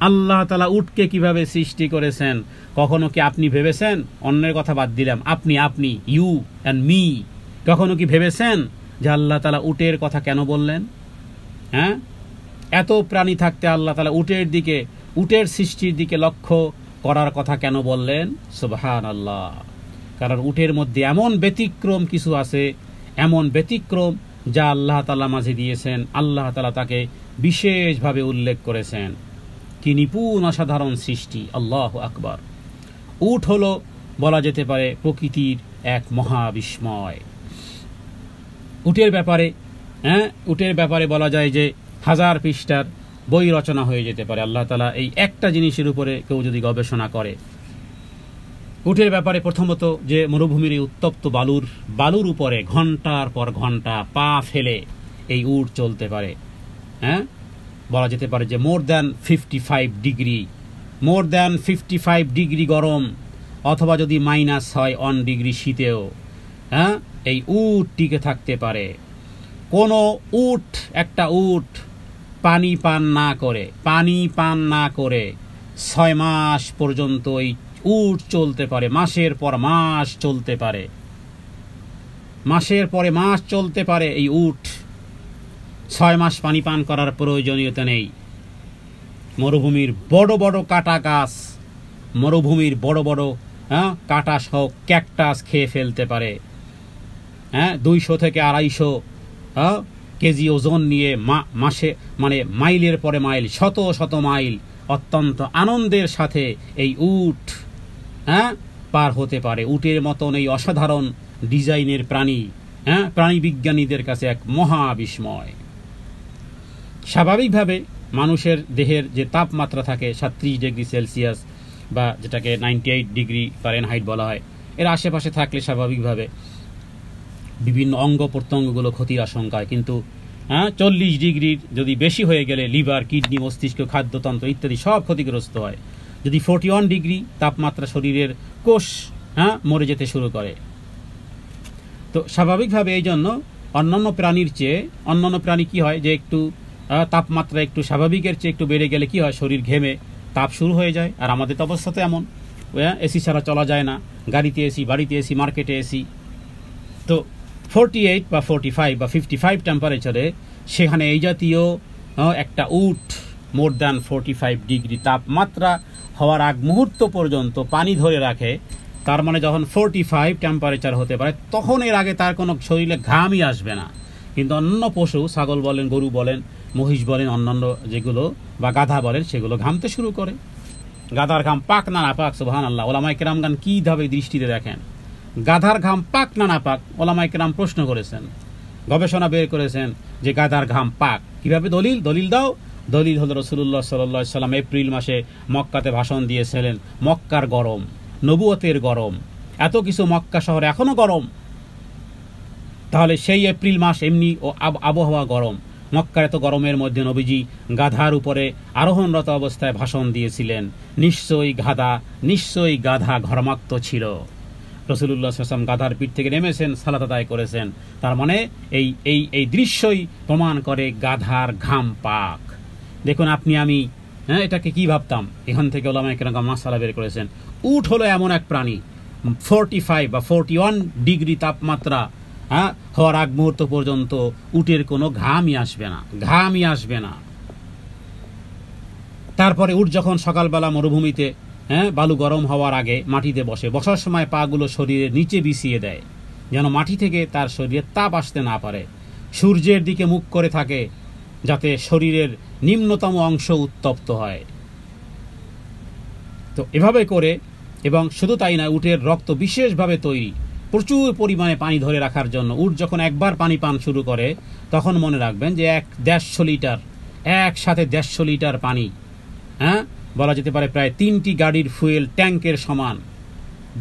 আল্লাহ তাআলা উটকে কিভাবে সৃষ্টি করেছেন কখনো কি আপনি ভেবেছেন? অন্যের কথা বাদ দিলাম, আপনি ইউ অ্যান্ড মি, কখনো কি ভেবেছেন যে আল্লাহ তাআলা উটের কথা কেন বললেন? এত প্রাণী থাকতে আল্লাহ তাআলা উটের সৃষ্টির দিকে লক্ষ্য করার কথা কেন বললেন? সুবহানাল্লাহ। কারণ উটের মধ্যে এমন ব্যতিক্রম কিছু আছে, এমন ব্যতিক্রম যা আল্লাহ তাআলা মাঝে দিয়েছেন, আল্লাহ তাআলা তাকে বিশেষভাবে উল্লেখ করেছেন। কি নিপুণ অসাধারণ সৃষ্টি, আল্লাহু আকবার। উট হলো বলা যেতে পারে প্রকৃতির এক মহাবিস্ময়। উটের ব্যাপারে বলা যায় যে 1000 পৃষ্ঠার বই রচনা হয়ে যেতে পারে। আল্লাহ তাআলা এই একটা জিনিসের উপরে কেউ যদি গবেষণা করে। উটের ব্যাপারে প্রথমত যে মরুভূমির এই উত্তপ্ত বালুর উপরে ঘন্টার পর ঘন্টা পা ফেলে এই উট চলতে পারে। বলা যেতে পারে যে মোর দ্যান 55 ডিগ্রি গরম, অথবা যদি মাইনাস হয় 1 ডিগ্রি শীতেও এই উট টিকে থাকতে পারে। কোনো একটা উট পানি পান না করে 6 মাস পর্যন্ত এই উট চলতে পারে, মাসের পর মাস চলতে পারে এই উট। 6 মাস পানি পান করার প্রয়োজনীয়তা নেই। মরুভূমির বড় বড় কাটা গাছ, মরুভূমির বড় বড় কাটা সহ ক্যাকটাস খেয়ে ফেলতে পারে। 200 থেকে 250 কেজি ওজন নিয়ে মাসে মানে মাইলের পরে মাইল, শত মাইল অত্যন্ত আনন্দের সাথে এই উট পার হতে পারে। উটের মতন এই অসাধারণ ডিজাইনের প্রাণী প্রাণী বিজ্ঞানীদের কাছে এক মহাবিস্ময়। স্বাভাবিকভাবে মানুষের দেহের যে তাপমাত্রা থাকে 37 ডিগ্রি সেলসিয়াস বা যেটাকে 98 ডিগ্রি ফারেনহাইট বলা হয়, এর আশেপাশে থাকলে স্বাভাবিকভাবে বিভিন্ন অঙ্গ প্রত্যঙ্গগুলো ক্ষতির আশঙ্কা হয়। কিন্তু 40 ডিগ্রির যদি বেশি হয়ে গেলে লিভার, কিডনি, মস্তিষ্ক, খাদ্যতন্ত্র ইত্যাদি সব ক্ষতিগ্রস্ত হয়। যদি 41 ডিগ্রি তাপমাত্রা শরীরের কোষ মরে যেতে শুরু করে। তো স্বাভাবিকভাবে এই জন্য অন্যান্য প্রাণী কি হয় যে একটু তাপমাত্রা একটু স্বাভাবিকের চেয়ে একটু বেড়ে গেলে কি হয়, শরীর ঘেমে তাপ শুরু হয়ে যায়। আর আমাদের তো অবস্থা তো এমন, এসি ছাড়া চলা যায় না, গাড়িতে এসি, বাড়িতে এসি, মার্কেটে এসি। তো 48 বা 45 বা 55 টেম্পারেচারে সেখানে এই জাতীয় একটা উট মোর দ্যান 45 ডিগ্রি তাপমাত্রা হওয়ার আগ মুহূর্ত পর্যন্ত পানি ধরে রাখে। তার মানে যখন 45 টেম্পারেচার হতে পারে তখন এর আগে তার কোনো শরীরে ঘামই আসবে না। কিন্তু অন্য পশু, ছাগল বলেন, গরু বলেন, মহিষ বলেন, অন্যান্য যেগুলো বা গাধা বলেন, সেগুলো ঘামতে শুরু করে। গাধার ঘাম পাক না না পাক, সুবহানাল্লাহ। ওলামায়ে কেরামগণ কিভাবে দৃষ্টিতে দেখেন গাধার ঘাম পাক না না পাক। ওলামায়ে কেরাম প্রশ্ন করেছেন, গবেষণা বের করেছেন যে গাধার ঘাম পাক কিভাবে। দলিল দাও। দলিল হলো রাসূলুল্লাহ সাল্লাল্লাহু আলাইহি সাল্লাম এপ্রিল মাসে মক্কাতে ভাষণ দিয়েছিলেন। মক্কার গরম, নবুয়তের গরম, এত কিছু, মক্কা শহরে এখনো গরম। তাহলে সেই এপ্রিল মাস এমনি ও আবহাওয়া গরম, মক্কার এত গরমের মধ্যে নবীজি গাধার উপরে আরোহণরত অবস্থায় ভাষণ দিয়েছিলেন। নিশ্চয়ই গাধা ঘর্মাক্ত ছিল। রাসূলুল্লাহ সাল্লাল্লাহু আলাইহি ওয়াসাল্লাম গাধার পিঠ থেকে নেমেছেন, সালাত আদায় করেছেন। তার মানে এই দৃশ্যই প্রমাণ করে গাধার ঘাম পাক। দেখুন আপনি আমি এটাকে কি ভাবতাম, এখান থেকে ওলামায়ে কেরাম মাসআলা বের করেছেন। উট হলো এমন এক প্রাণী 45 বা 41 ডিগ্রি তাপমাত্রা হওয়ার আগ মুহূর্ত পর্যন্ত উটের কোনো ঘামই আসবে না। তারপরে উট যখন সকালবেলা মরুভূমিতে বালু গরম হওয়ার আগে মাটিতে বসার সময় পাগুলো শরীরের নিচে বিছিয়ে দেয়, যেন মাটি থেকে তার শরীরে তাপ আসতে না পারে। সূর্যের দিকে মুখ করে থাকে যাতে শরীরের নিম্নতম অংশ উত্তপ্ত হয়। তো এভাবে করে, এবং শুধু তাই না, উটের রক্ত বিশেষভাবে তৈরি প্রচুর পরিমাণে পানি ধরে রাখার জন্য। উট যখন একবার পানি পান শুরু করে তখন মনে রাখবেন যে 150 লিটার, একসাথে 150 লিটার পানি, বলা যেতে পারে প্রায় 3টি গাড়ির ফুয়েল ট্যাঙ্কের সমান,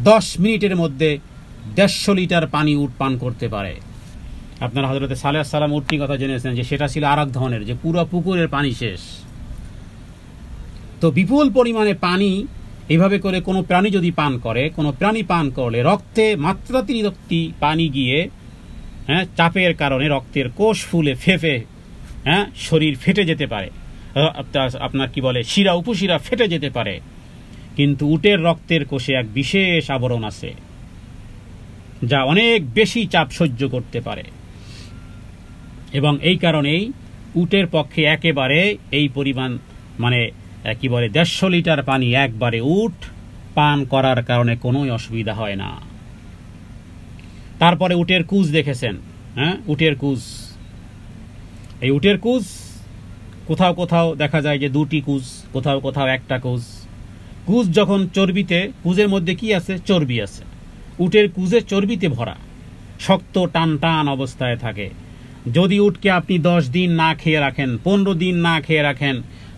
10 মিনিটের মধ্যে 150 লিটার পানি উট পান করতে পারে। আপনারা হযরতে সালেহ আলাইহিস সালাম উটটির কথা জেনেছেন যে সেটা ছিল আরেক ধরনের, যে পুরো পুকুরের পানি শেষ। তো বিপুল পরিমাণে পানি এইভাবে করে কোনো প্রাণী যদি পান করে, কোনো প্রাণী পান করলে রক্তে মাত্রাতিরিক্ত পানি গিয়ে চাপের কারণে রক্তের কোষ ফুলে ফেঁপে শরীর ফেটে যেতে পারে, আপনার কি বলে শিরা উপশিরা ফেটে যেতে পারে। কিন্তু উটের রক্তের কোষে এক বিশেষ আবরণ আছে যা অনেক বেশি চাপ সহ্য করতে পারে, এবং এই কারণেই উটের পক্ষে একেবারে এই পরিমাণ মানে কি বলে 150 লিটার পানি একবারে উট পান করার কারণে কোনো অসুবিধা হয় না। তারপরে উটের কুজ দেখেছেন, উটের কুজ, এই উটের কুজ কোথাও কোথাও দেখা যায় যে 2টি কুজ, কোথাও কোথাও একটা কুজ। কুজ যখন চর্বিতে, কুজের মধ্যে কি আছে? চর্বি আছে। উটের কুজে চর্বিতে ভরা, শক্ত টান টান অবস্থায় থাকে। যদি উটকে আপনি 10 দিন না খেয়ে রাখেন, 15 দিন না খেয়ে রাখেন,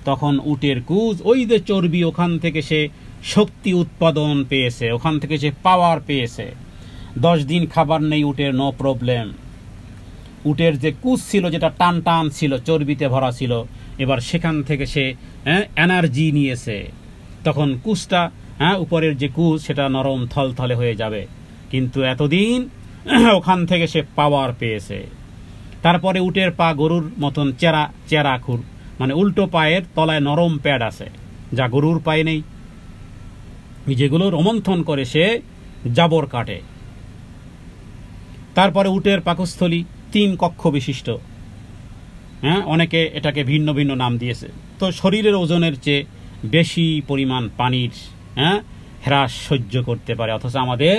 তখন উটের কুজ, ওই যে চর্বি, ওখান থেকে সে শক্তি উৎপাদন পেয়েছে, ওখান থেকে সে পাওয়ার পেয়েছে। 10 দিন খাবার নেই উটের, নো প্রবলেম। উটের যে কুজ ছিল, যেটা টান টান ছিল, চর্বিতে ভরা ছিল, এবার সেখান থেকে সে এনার্জি নিয়েছে। তখন কুজটা, উপরের যে কুজ সেটা নরম থলথলে হয়ে যাবে, কিন্তু এতদিন ওখান থেকে সে পাওয়ার পেয়েছে। তারপরে উটের পা গরুর মতন চেরাখুর, মানে উল্টো পায়ের তলায় নরম প্যাড আছে, যা গরুর পায়ে নেই, যেগুলো রোমন্থন করে সে জাবর কাটে। তারপরে উটের পাকস্থলী 3 কক্ষ বিশিষ্ট, অনেকে এটাকে ভিন্ন ভিন্ন নাম দিয়েছে। তো শরীরের ওজনের চেয়ে বেশি পরিমাণ পানির হ্রাস সহ্য করতে পারে। অথচ আমাদের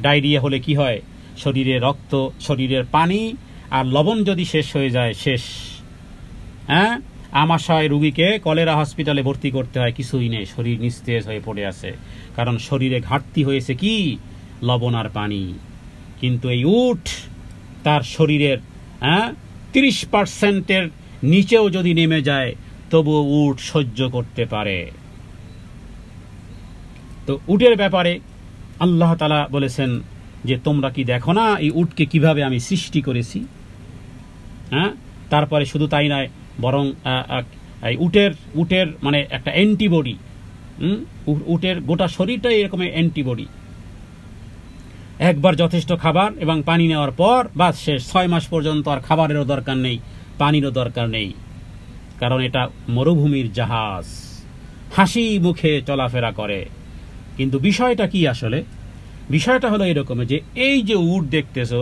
ডায়রিয়া হলে কি হয়? শরীরে রক্ত, শরীরের পানি আর লবণ যদি শেষ হয়ে যায়, শেষ। আমাশয় রুগীকে কলেরা হসপিটালে ভর্তি করতে হয়, কিছুই নেই, শরীর নিস্তেজ হয়ে পড়ে আছে, কারণ শরীরে ঘাটতি হয়েছে কি? লবণ আর পানি। কিন্তু এই উট তার শরীরের 30%-এর নিচেও যদি নেমে যায়, তবুও উট সহ্য করতে পারে। তো উটের ব্যাপারে আল্লাহ তাআলা বলেছেন যে তোমরা কি দেখো না এই উটকে কিভাবে আমি সৃষ্টি করেছি? তারপরে শুধু তাই নয়, বরং উটের মানে একটা অ্যান্টিবডি, উটের গোটা শরীরটাই এরকম অ্যান্টিবডি। একবার যথেষ্ট খাবার এবং পানি নেওয়ার পর বাস শেষ, 6 মাস পর্যন্ত আর খাবারেরও দরকার নেই, পানিরও দরকার নেই, কারণ এটা মরুভূমির জাহাজ, হাসি মুখে চলাফেরা করে। কিন্তু বিষয়টা কি আসলে? বিষয়টা হলো এরকম যে এই যে উট দেখতেছো,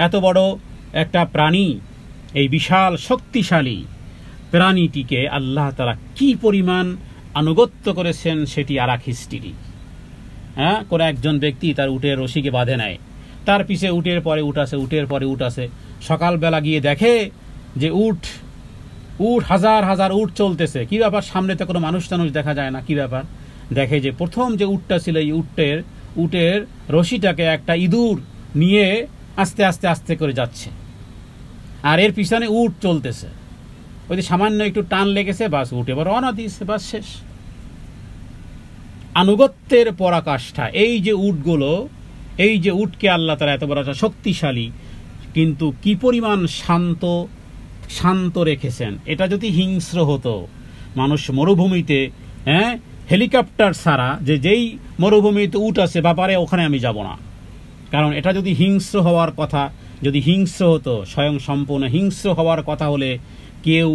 এত বড় একটা প্রাণী, এই বিশাল শক্তিশালী প্রাণীটিকে আল্লাহ তাআলা কি পরিমাণ আনুগত্য করেছেন সেটি আর এক হিস্ট্রি। কোনো একজন ব্যক্তি তার উটের রশিকে বাঁধে নেয়, তার পিছে উটের পরে উট আছে, উটের পরে উট আছে। সকালবেলা গিয়ে দেখে যে উট, হাজার হাজার উট চলতেছে। কি ব্যাপার, সামনে তো কোনো মানুষ টানুষ দেখা যায় না, কি ব্যাপার? দেখে যে প্রথম যে উটটা ছিল, এই উটের রশিটাকে একটা ইঁদুর নিয়ে আস্তে আস্তে আস্তে করে যাচ্ছে, আর এর পিছনে উট চলতেছে। ওই যে সামান্য একটু টান লেগেছে, বাস উট এবার রওনা দিয়েছে, বাস শেষ। আনুগত্যের পরাকাষ্ঠা এই যে উটগুলো, এই যে উটকে আল্লাহ তাআলা এত বড় একটা শক্তিশালী, কিন্তু কি পরিমাণ শান্ত রেখেছেন। এটা যদি হিংস্র হতো, মানুষ মরুভূমিতে হেলিকপ্টার ছাড়া যেই মরুভূমিতে উট আছে, বাপারে ওখানে আমি যাব না, কারণ এটা যদি হিংস্র হওয়ার কথা, যদি হিংস্র হতো, স্বয়ং সম্পূর্ণ হিংস্র হওয়ার কথা হলে কেউ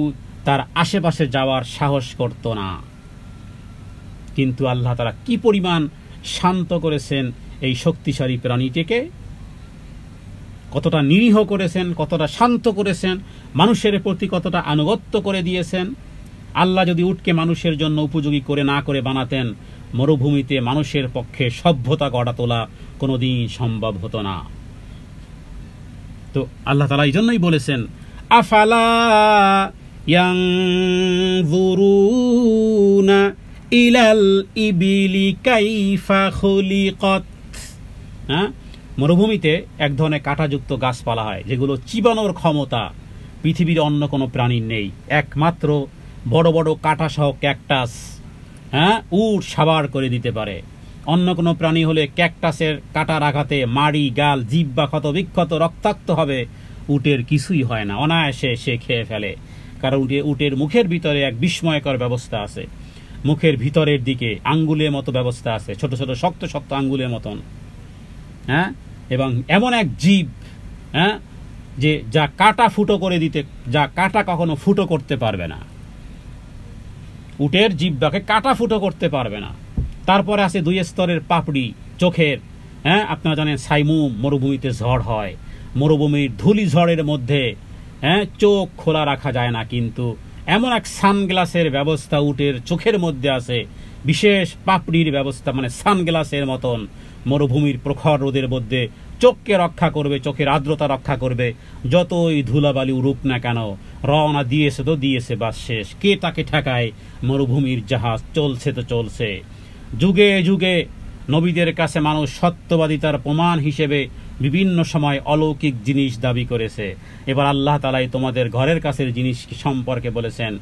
তার আশেপাশে যাওয়ার সাহস করত না। কিন্তু আল্লাহ তাআলা কি পরিমাণ শান্ত করেছেন এই শক্তিশালী প্রাণীটিকে, কতটা নিরীহ করেছেন, কতটা শান্ত করেছেন, মানুষের প্রতি কতটা আনুগত্য করে দিয়েছেন। আল্লাহ যদি উটকে মানুষের জন্য উপযোগী করে না করে বানাতেন, মরুভূমিতে মানুষের পক্ষে সভ্যতা গড়া তোলা কোনোদিন সম্ভব হতো না। তো আল্লাহ তাআলা এই জন্যই বলেছেন, আফালা ইয়ানজুরুনা ইলাল ইবিলি কাইফা খুলিকাত। মরুভূমিতে এক ধরনের কাঁটাযুক্ত গাছপালা হয়, যেগুলো চিবানোর ক্ষমতা পৃথিবীর অন্য কোনো প্রাণীর নেই। একমাত্র বড় বড় কাঁটা সহ ক্যাকটাস উট সাবার করে দিতে পারে। অন্য কোনো প্রাণী হলে ক্যাকটাসের কাঁটার আঘাতে মাড়ি, গাল, জিহ্বা ক্ষত বিক্ষত রক্তাক্ত হবে, উটের কিছুই হয় না, অনায়াসে সে খেয়ে ফেলে। কারণ উটের মুখের ভিতরে এক বিস্ময়কর ব্যবস্থা আছে, মুখের ভিতরের দিকে আঙ্গুলের মতো ব্যবস্থা আছে, ছোট ছোট শক্ত শক্ত আঙ্গুলের মতন, এবং এমন এক জীব যে যা কাটা ফুটো করে দিতে, যা কাটা কখনো ফুটো করতে পারবে না, উটের জিহ্বাকে কাটা ফুটো করতে পারবে না। তারপরে আছে 2 স্তরের পাপড়ি চোখের। আপনারা জানেন সাইমুম মরুভূমিতে ঝড় হয়, মরুভূমির ধুলি ঝড়ের মধ্যে চোখ খোলা রাখা যায় না, কিন্তু এমন এক সানগ্লাসের ব্যবস্থা উটের চোখের মধ্যে আছে, বিশেষ পাপড়ির ব্যবস্থা, মানে সানগ্লাসের মতন মরুভূমির প্রখর রোদের মধ্যে চোখকে রক্ষা করবে, চোখের আর্দ্রতা রক্ষা করবে। যতই ধুলাবালি উড়ুক না কেন, রওনা দিয়েছে তো দিয়েছে, বাস শেষ। কে তাকে ঠেকায়? মরুভূমির জাহাজ চলছে তো চলছে। যুগে যুগে নবীদের কাছে মানুষ সত্যবাদিতার প্রমাণ হিসেবে বিভিন্ন সময় অলৌকিক জিনিস দাবি করেছে। এবার আল্লাহ তাআলাই তোমাদের ঘরের কাছের জিনিস সম্পর্কে বলেছেন,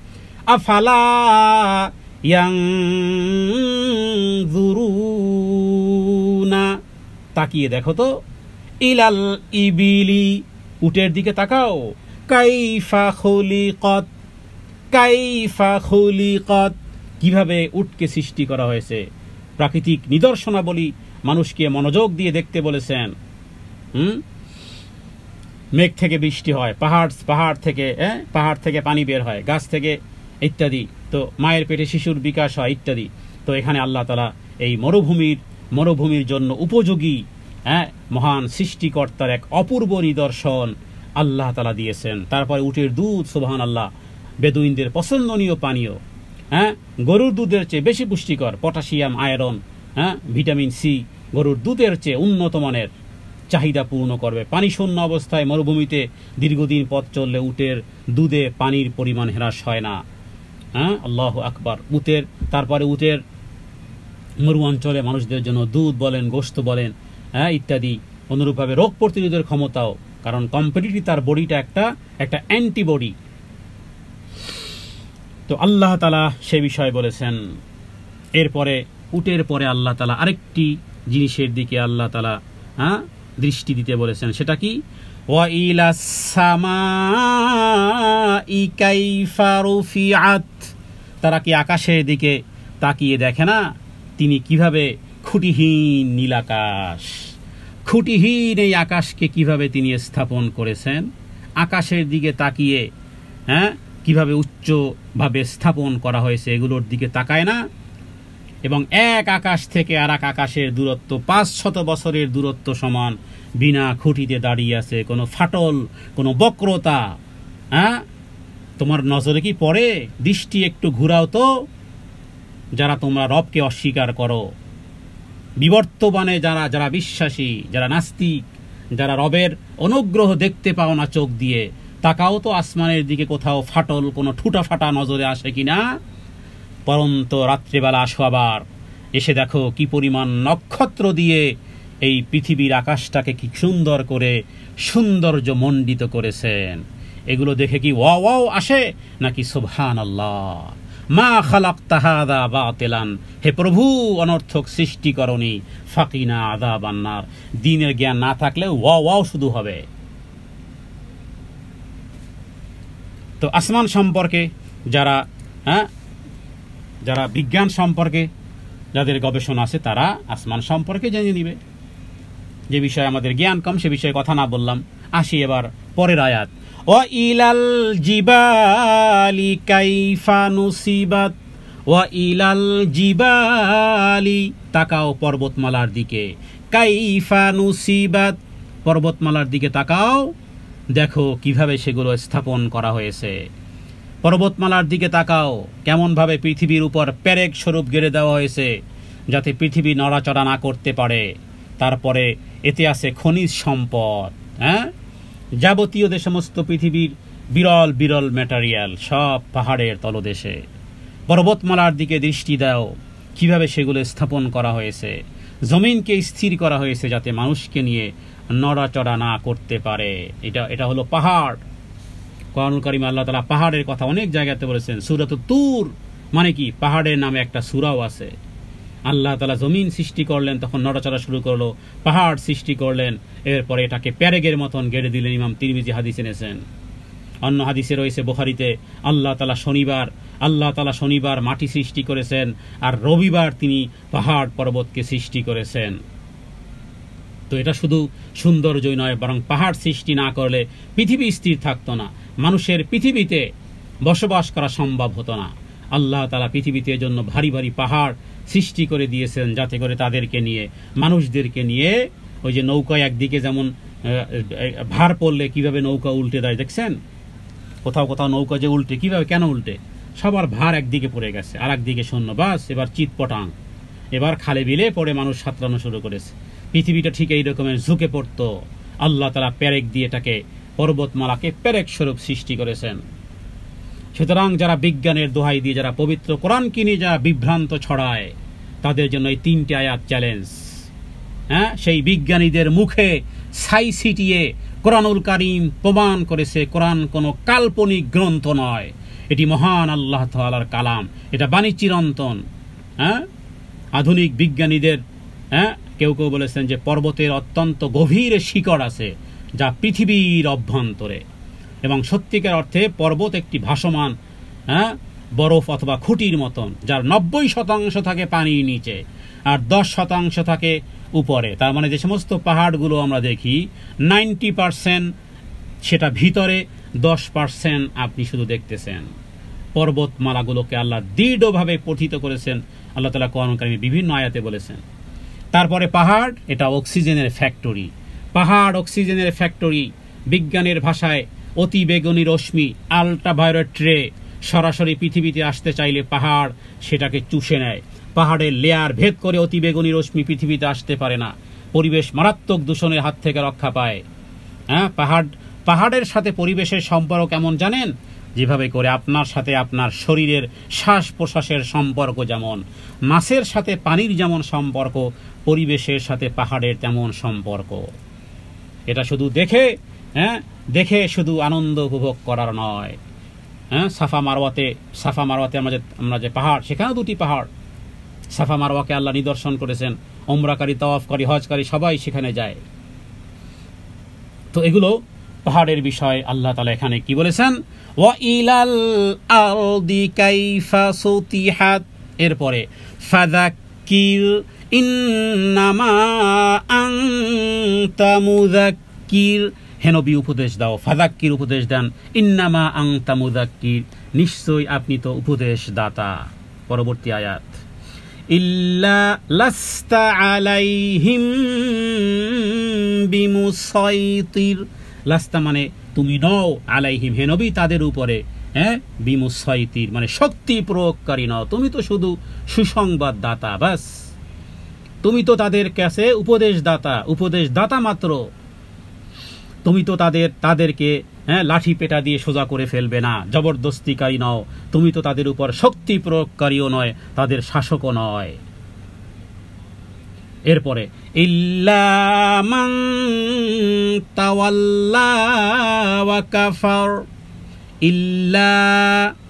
আফালা ইয়ানজুরুনা, তাকিয়ে দেখো তো, ইলাল ইবিলি, উটের দিকে তাকাও, কাইফা খুলিকাত, কাইফা খুলিকাত, কিভাবে উটকে সৃষ্টি করা হয়েছে। প্রাকৃতিক নিদর্শনাবলী মানুষকে মনোযোগ দিয়ে দেখতে বলেছেন। মেঘ থেকে বৃষ্টি হয়, পাহাড় থেকে পানি বের হয়, গাছ থেকে ইত্যাদি, তো মায়ের পেটে শিশুর বিকাশ হয় ইত্যাদি। তো এখানে আল্লাহ তাআলা এই মরুভূমির জন্য উপযোগী মহান সৃষ্টিকর্তার এক অপূর্ব নিদর্শন আল্লাহ তাআলা দিয়েছেন। তারপরে উটের দুধ, সুবহানাল্লাহ, বেদুইনদের পছন্দনীয় পানীয়, গরুর দুধের চেয়ে বেশি পুষ্টিকর, পটাশিয়াম, আয়রন, ভিটামিন সি গরুর দুধের চেয়ে উন্নত মানের, চাহিদা পূর্ণ করবে। পানি শূন্য অবস্থায় মরুভূমিতে দীর্ঘদিন পথ চললে উটের দুধে পানির পরিমাণ হ্রাস হয় না। আল্লাহু আকবার। তারপরে উটের মরু অঞ্চলে মানুষদের জন্য দুধ বলেন, গোশত বলেন ইত্যাদি, অনুরূপভাবে রোগ প্রতিরোধের ক্ষমতাও, কারণ কমপ্লিটলি তার বডিটা একটা অ্যান্টিবডি। তো আল্লাহ তাআলা সে বিষয়ে বলেছেন। এরপরে উটের পরে আল্লাহ তাআলা আরেকটি জিনিসের দিকে আল্লাহ তাআলা দৃষ্টি দিতে বলেছেন, সেটা কি? ওয়া ইলাস সামাই কাইফা রুফিআত, তারা কি আকাশের দিকে তাকিয়ে দেখে না তিনি কিভাবে খুঁটিহীন নীল আকাশ, খুঁটিহীন এই আকাশকে কিভাবে তিনি স্থাপন করেছেন। আকাশের দিকে তাকিয়ে কিভাবে উচ্চভাবে স্থাপন করা হয়েছে এগুলোর দিকে তাকায় না। এবং এক আকাশ থেকে আর এক আকাশের দূরত্ব 500 বছরের দূরত্ব সমান, বিনা খুঁটিতে দাঁড়িয়ে আছে। কোনো ফাটল, কোনো বক্রতা তোমার নজরে কি পড়ে? দৃষ্টি একটু ঘুরাও তো, যারা তোমরা রবকে অস্বীকার করো, বিবর্তমানে যারা বিশ্বাসী, যারা নাস্তিক, যারা রবের অনুগ্রহ দেখতে পাও না চোখ দিয়ে, তাকাও তো আসমানের দিকে, কোথাও ফাটল, কোনো ঠুটা ফাটা নজরে আসে কিনা। পরন্ত রাত্রেবেলা আসো আবার, এসে দেখো কি পরিমাণ নক্ষত্র দিয়ে এই পৃথিবীর আকাশটাকে কি সুন্দর করে সৌন্দর্য মণ্ডিত করেছেন। এগুলো দেখে কি ওয়াও ওয়াও আসে, নাকি সুবহানাল্লাহ মা খালাকতা হাযা বাতিলান, হে প্রভু অনর্থক সৃষ্টি করনি, ফাকিনা আযাবান নার। দ্বীনের জ্ঞান না থাকলে ওয়াও ওয়াও শুধু হবে। তো আসমান সম্পর্কে যারা যারা বিজ্ঞান সম্পর্কে যাদের গবেষণা আছে তারা আসমান সম্পর্কে জেনে নিবে। যে বিষয়ে আমাদের জ্ঞান কম সে বিষয়ে কথা না বললাম, আসি এবার পরের আয়াত। ওয়া ইলাল জিবালি কাইফা নুসিবাত, ওয়া ইলাল জিবালি, তাকাও পর্বতমালার দিকে, কাইফা নুসিবাত, পর্বতমালার দিকে তাকাও, দেখো কিভাবে সেগুলো স্থাপন করা হয়েছে। পর্বতমালার দিকে তাকাও, কেমনভাবে পৃথিবীর উপর পেরেক স্বরূপ গেড়ে দেওয়া হয়েছে যাতে পৃথিবী নড়াচড়া না করতে পারে। তারপরে এতে আছে খনিজ সম্পদ, যাবতীয় যে সমস্ত পৃথিবীর বিরল বিরল ম্যাটেরিয়াল সব পাহাড়ের তলদেশে। পর্বতমালার দিকে দৃষ্টি দাও, কিভাবে সেগুলো স্থাপন করা হয়েছে। জমিনকে স্থির করা হয়েছে যাতে মানুষকে নিয়ে নড়াচড়া না করতে পারে। এটা হলো পাহাড়। কোরআনুল কারীমে আল্লাহ তাআলা পাহাড়ের কথা অনেক জায়গাতে বলেছেন। সূরাতুত তুর মানে কি, পাহাড়ের নামে একটা সূরাও আছে। আল্লাহ তাআলা জমিন সৃষ্টি করলেন, তখন নড়াচড়া শুরু করলো, পাহাড় সৃষ্টি করলেন, এরপরে এটাকে প্যারেগের মতন গেড়ে দিলেন। ইমাম তিরমিজি হাদিস এনেছেন। অন্য হাদিসে রয়েছে বুখারীতে, আল্লাহ তাআলা শনিবার মাটি সৃষ্টি করেছেন, আর রবিবার তিনি পাহাড় পর্বতকে সৃষ্টি করেছেন। তো এটা শুধু সৌন্দর্যই নয়, বরং পাহাড় সৃষ্টি না করলে পৃথিবী স্থির থাকতো না, মানুষের পৃথিবীতে বসবাস করা সম্ভব হতো না। আল্লাহ তাআলা পৃথিবীতে জন্য ভারী ভারী পাহাড় সৃষ্টি করে দিয়েছেন যাতে করে তাদেরকে নিয়ে, মানুষদেরকে নিয়ে, ওই যে নৌকায় একদিকে যেমন ভার পড়লে কিভাবে নৌকা উল্টে দেয় দেখছেন, কোথাও কোথাও নৌকা যে উল্টে, কিভাবে কেন উল্টে, সবার ভার একদিকে পড়ে গেছে আর একদিকে শূন্য, বাস এবার চিৎপটাং, এবার খালে বিলে পড়ে মানুষ সাঁতরানো শুরু করেছে। পৃথিবীটা ঠিক এই রকমের ঝুঁকে পড়তো। আল্লাহ তাআলা পেরেক দিয়ে এটাকে, পর্বতমালাকে পেরেক স্বরূপ সৃষ্টি করেছেন। সুতরাং যারা বিজ্ঞানের দোহাই দিয়ে, যারা পবিত্র কোরআন কিনে যারা বিভ্রান্ত ছড়ায়, তাদের জন্য এই 3টে আয়াত চ্যালেঞ্জ। সেই বিজ্ঞানীদের মুখে ছাই ছিটিয়ে কোরআনুল কারীম প্রমাণ করেছে কোরআন কোনো কাল্পনিক গ্রন্থ নয়, এটি মহান আল্লাহ তাআলার কালাম, এটা বাণী চিরন্তন। আধুনিক বিজ্ঞানীদের কেউ কেউ বলেছেন যে পর্বতের অত্যন্ত গভীর শিকড় আছে যা পৃথিবীর অভ্যন্তরে, এবং সত্যিকার অর্থে পর্বত একটি ভাসমান বরফ অথবা খুঁটির মতন, যার 90% থাকে পানির নিচে আর 10% থাকে উপরে। তার মানে যে সমস্ত পাহাড়গুলো আমরা দেখি 90% সেটা ভিতরে, 10% আপনি শুধু দেখতেছেন। পর্বতমালাগুলোকে আল্লাহ দৃঢ়ভাবে পঠিত করেছেন, আল্লাহ তাআলা কোরআন কারীমে বিভিন্ন আয়াতে বলেছেন। তারপরে পাহাড়, এটা অক্সিজেনের ফ্যাক্টরি। পাহাড় অক্সিজেনের ফ্যাক্টরি। বিজ্ঞানের ভাষায় অতি বেগুনি রশ্মি, আল্ট্রাভায়োলেট রে সরাসরি পৃথিবীতে আসতে চাইলে পাহাড় সেটাকে চুষে নেয়। পাহাড়ের লেয়ার ভেদ করে অতি বেগুনি রশ্মি পৃথিবীতে আসতে পারে না। পরিবেশ মারাত্মক দূষণের হাত থেকে রক্ষা পায়। পাহাড়ের সাথে পরিবেশের সম্পর্ক কেমন জানেন? যেভাবে করে আপনার সাথে আপনার শরীরের শ্বাস প্রশ্বাসের সম্পর্ক যেমন, মাছের সাথে পানির যেমন সম্পর্ক, পরিবেশের সাথে পাহাড়ের তেমন সম্পর্ক। এটা শুধু দেখে শুধু আনন্দ উপভোগ করার নয়। সাফা মারওয়াতে আমরা যে পাহাড়, সেখানেও 2টি পাহাড়। সাফা মারওয়াকে আল্লাহ নিদর্শন করেছেন, ওমরাকারী, তাওয়াফকারী, হজকারী সবাই সেখানে যায়। তো এগুলো পাহাড়ের বিষয়। আল্লাহ তাআলা এখানে কি বলেছেন? ওয়া ইলাল আরদি কাইফা সুতিহাত, এরপরে ফাযাক্কির ইন্নামা আনতা মুযাক্কির, হে নবী উপদেশ দাও। ফাযাক্কির উপদেশ দেন, ইন্নামা আনতা মুযাক্কির, নিশ্চয়ই আপনি তো উপদেশ দাতা। পরবর্তী আয়াত, ইল্লা লাস্তা আলাইহিম বিমুসাইতির, লাস্তা মানে তুমি নও, আলাইহিম হে নবী তাদের উপরে, বিমুসাইতির মানে শক্তি প্রয়োগকারী নও, তুমি তো শুধু সুসংবাদ দাতা, বাস তুমি তো তাদের কাছে উপদেশ দাতা মাত্র। তুমি তো তাদেরকে লাঠি পেটা দিয়ে সোজা করে ফেলবে না, জবরদস্তিকারী নও, তুমি তো তাদের উপর শক্তি প্রয়োগকারীও নয়, তাদের শাসকও নয়। এরপরে ইল্লা মান তাওয়াল্লা ওয়া কাফার, ইল্লা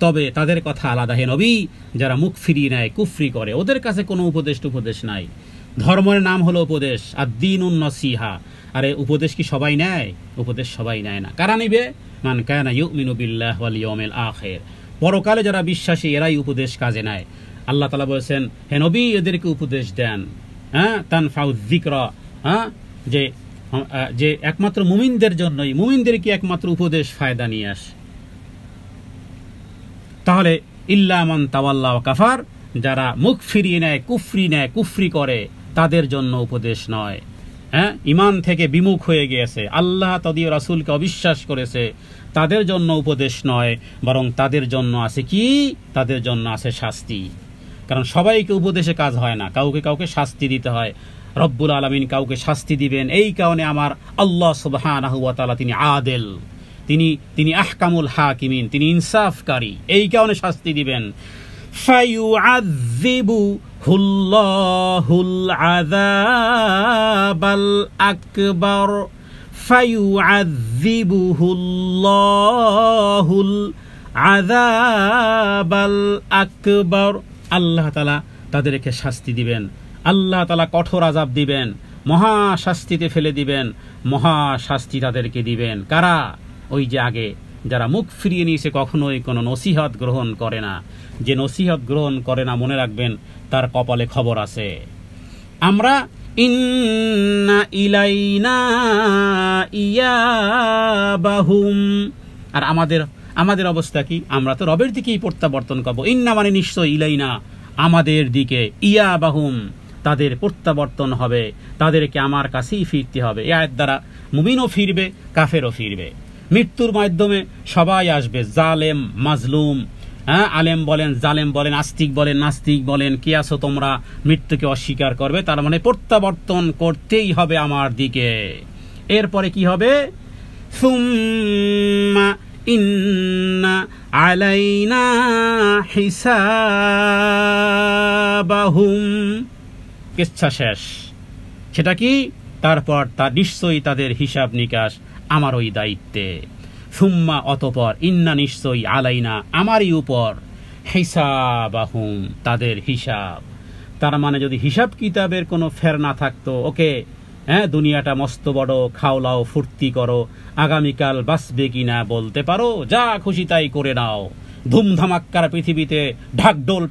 তবে তাদের কথা আলাদা হে নবী, যারা মুখ ফিরিয়ে নেয়, কুফরি করে, ওদের কাছে কোনো উপদেশ নাই। ধর্মের নাম হলো উপদেশ, আর দ্বীনুন নসিহা। আরে উপদেশ কি সবাই নেয়? উপদেশ সবাই নেয় না। কারা নিবে? মান কানা ইউমিনু বিল্লাহি ওয়াল ইয়াউমিল আখির, পরকালে যারা বিশ্বাসী এরাই উপদেশ কাজে নেয়। আল্লাহ তাআলা বলেছেন, হে নবী এদেরকে উপদেশ দেন, তানফাউ যিকরা, যে একমাত্র মুমিনদের জন্যই, মুমিনদেরকে একমাত্র উপদেশ ফায়দা নিয়ে আসে। তাহলে ইল্লা মান তাওয়াল্লা ওয়া কাফার, যারা মুখ ফিরিয়ে নেয়, কুফরি করে, তাদের জন্য উপদেশ নয়। ঈমান থেকে বিমুখ হয়ে গিয়েছে, আল্লাহ তদীয় রাসূলকে অবিশ্বাস করেছে, তাদের জন্য উপদেশ নয়, বরং তাদের জন্য আছে কি? তাদের জন্য আছে শাস্তি। কারণ সবাইকে উপদেশে কাজ হয় না, কাউকে শাস্তি দিতে হয়। রব্বুল আলামিন কাউকে শাস্তি দিবেন, এই কারণে আমার আল্লাহ সুবহানাহু ওয়া তাআলা তিনি আদেল, তিনি আহকামুল হাকিমিন, তিনি ইনসাফকারী, এই কারণে শাস্তি দিবেন। ফায়ুআযযিবুহুল্লাহুল আযাবাল আকবার, ফায়ুআযযিবুহুল্লাহুল আযাবাল আকবার, আল্লাহ তাআলা তাদেরকে শাস্তি দিবেন, আল্লাহ তাআলা কঠোর আযাব দিবেন, মহা শাস্তিতে ফেলে দিবেন, মহা শাস্তি তাদেরকে দিবেন। কারা? ওই যে আগে যারা মুখ ফিরিয়ে নিয়েছে, কখনোই কোনো নসিহত গ্রহণ করে না। যে নসিহত গ্রহণ করে না, মনে রাখবেন তার কপালে খবর আছে। আমরা ইন্না ইলাইনা ইয়াবাহুম, আর আমাদের অবস্থা কি? আমরা তো রবের দিকেই প্রত্যাবর্তন করব। ইন্না মানে নিশ্চয়, ইলাইনা আমাদের দিকে, ইয়াবাহুম তাদের প্রত্যাবর্তন হবে, তাদেরকে আমার কাছেই ফিরতে হবে। এই আয়াত দ্বারা মুমিনও ফিরবে, কাফেরও ফিরবে। মৃত্যুর মাধ্যমে সবাই আসবে, জালেম মাজলুম, আলেম বলেন, জালেম বলেন, আস্তিক বলেন, নাস্তিক বলেন, কি আছো তোমরা, মৃত্যুকে অস্বীকার করবে। তার মানে প্রত্যাবর্তন করতেই হবে আমার দিকে। এরপরে কি হবে? সুম্মা ইন্না আলাইনা হিসাবাহুম, কিচ্ছা শেষ। সেটা কি? তারপর নিশ্চয়ই তাদের হিসাব নিকাশ আমার ওই দায়িত্বে। সুম্মা অতপর, ইন্না নিশ্চয়ই, আলাইনা আমারই উপর, হিসাবাহুম তাদের হিসাব। তার মানে যদি হিসাব কিতাবের কোনো ফের না থাকতো, ওকে দুনিয়াটা মস্ত বড়, খাওলাও, ফুর্তি করো, আগামীকাল বাঁচবে কিনা বলতে পারো, যা খুশি তাই করে নাও, ধুমধামাক্কার পৃথিবীতে ঢাকঢোল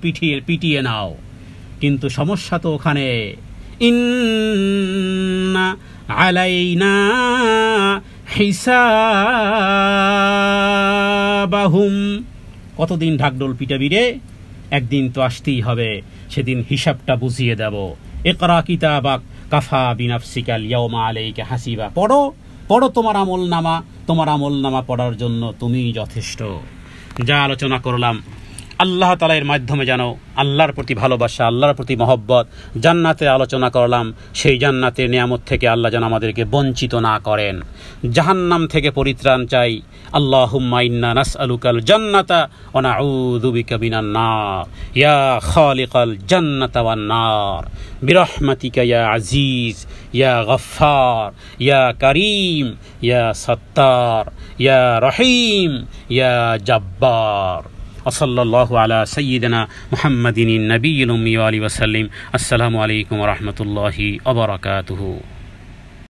পিটিয়ে নাও। কিন্তু সমস্যা তো ওখানে, ইন্না আলাইনা হিসাবাহুম, কতদিন ঢাকঢোল পিটাবি রে? একদিন তো আসতেই হবে, সেদিন হিসাবটা বুঝিয়ে দেব। ইকরা কিতাবাক কাফা বিনাফসিকাল ইয়াউমা আলাইকা হাসিবা, পড়ো তোমার আমলনামা পড়ার জন্য তুমিই যথেষ্ট। যা আলোচনা করলাম, আল্লাহ তাআলা এর মাধ্যমে যেন আল্লাহর প্রতি ভালোবাসা, আল্লাহর প্রতি মহব্বত, জান্নাতের আলোচনা করলাম, সেই জান্নাতের নিয়ামত থেকে আল্লাহ যেন আমাদেরকে বঞ্চিত না করেন। জাহান্নাম থেকে পরিত্রাণ চাই। আল্লাহুম্মা ইন্না নাসআলুকাল জান্নাতা ওয়া নাউযু বিকা মিনান নার, ইয়া খালিকাল জান্নাতা ওয়ান নার, বিরহমাতিকা ইয়া আজিজ, ইয়া গফফার, ইয়া করিম, ইয়া সত্তার, ইয়া রহিম, ইয়া জব্বার। ওয়াসাল্লাল্লাহু আলা সাইয়্যিদিনা মুহাম্মাদিন নবিয়্যিল উম্মি ওয়া আলিহি ওয়া সাল্লাম। আসসালামু আলাইকুম ওয়া রাহমাতুল্লাহি ওয়া বারাকাতুহু।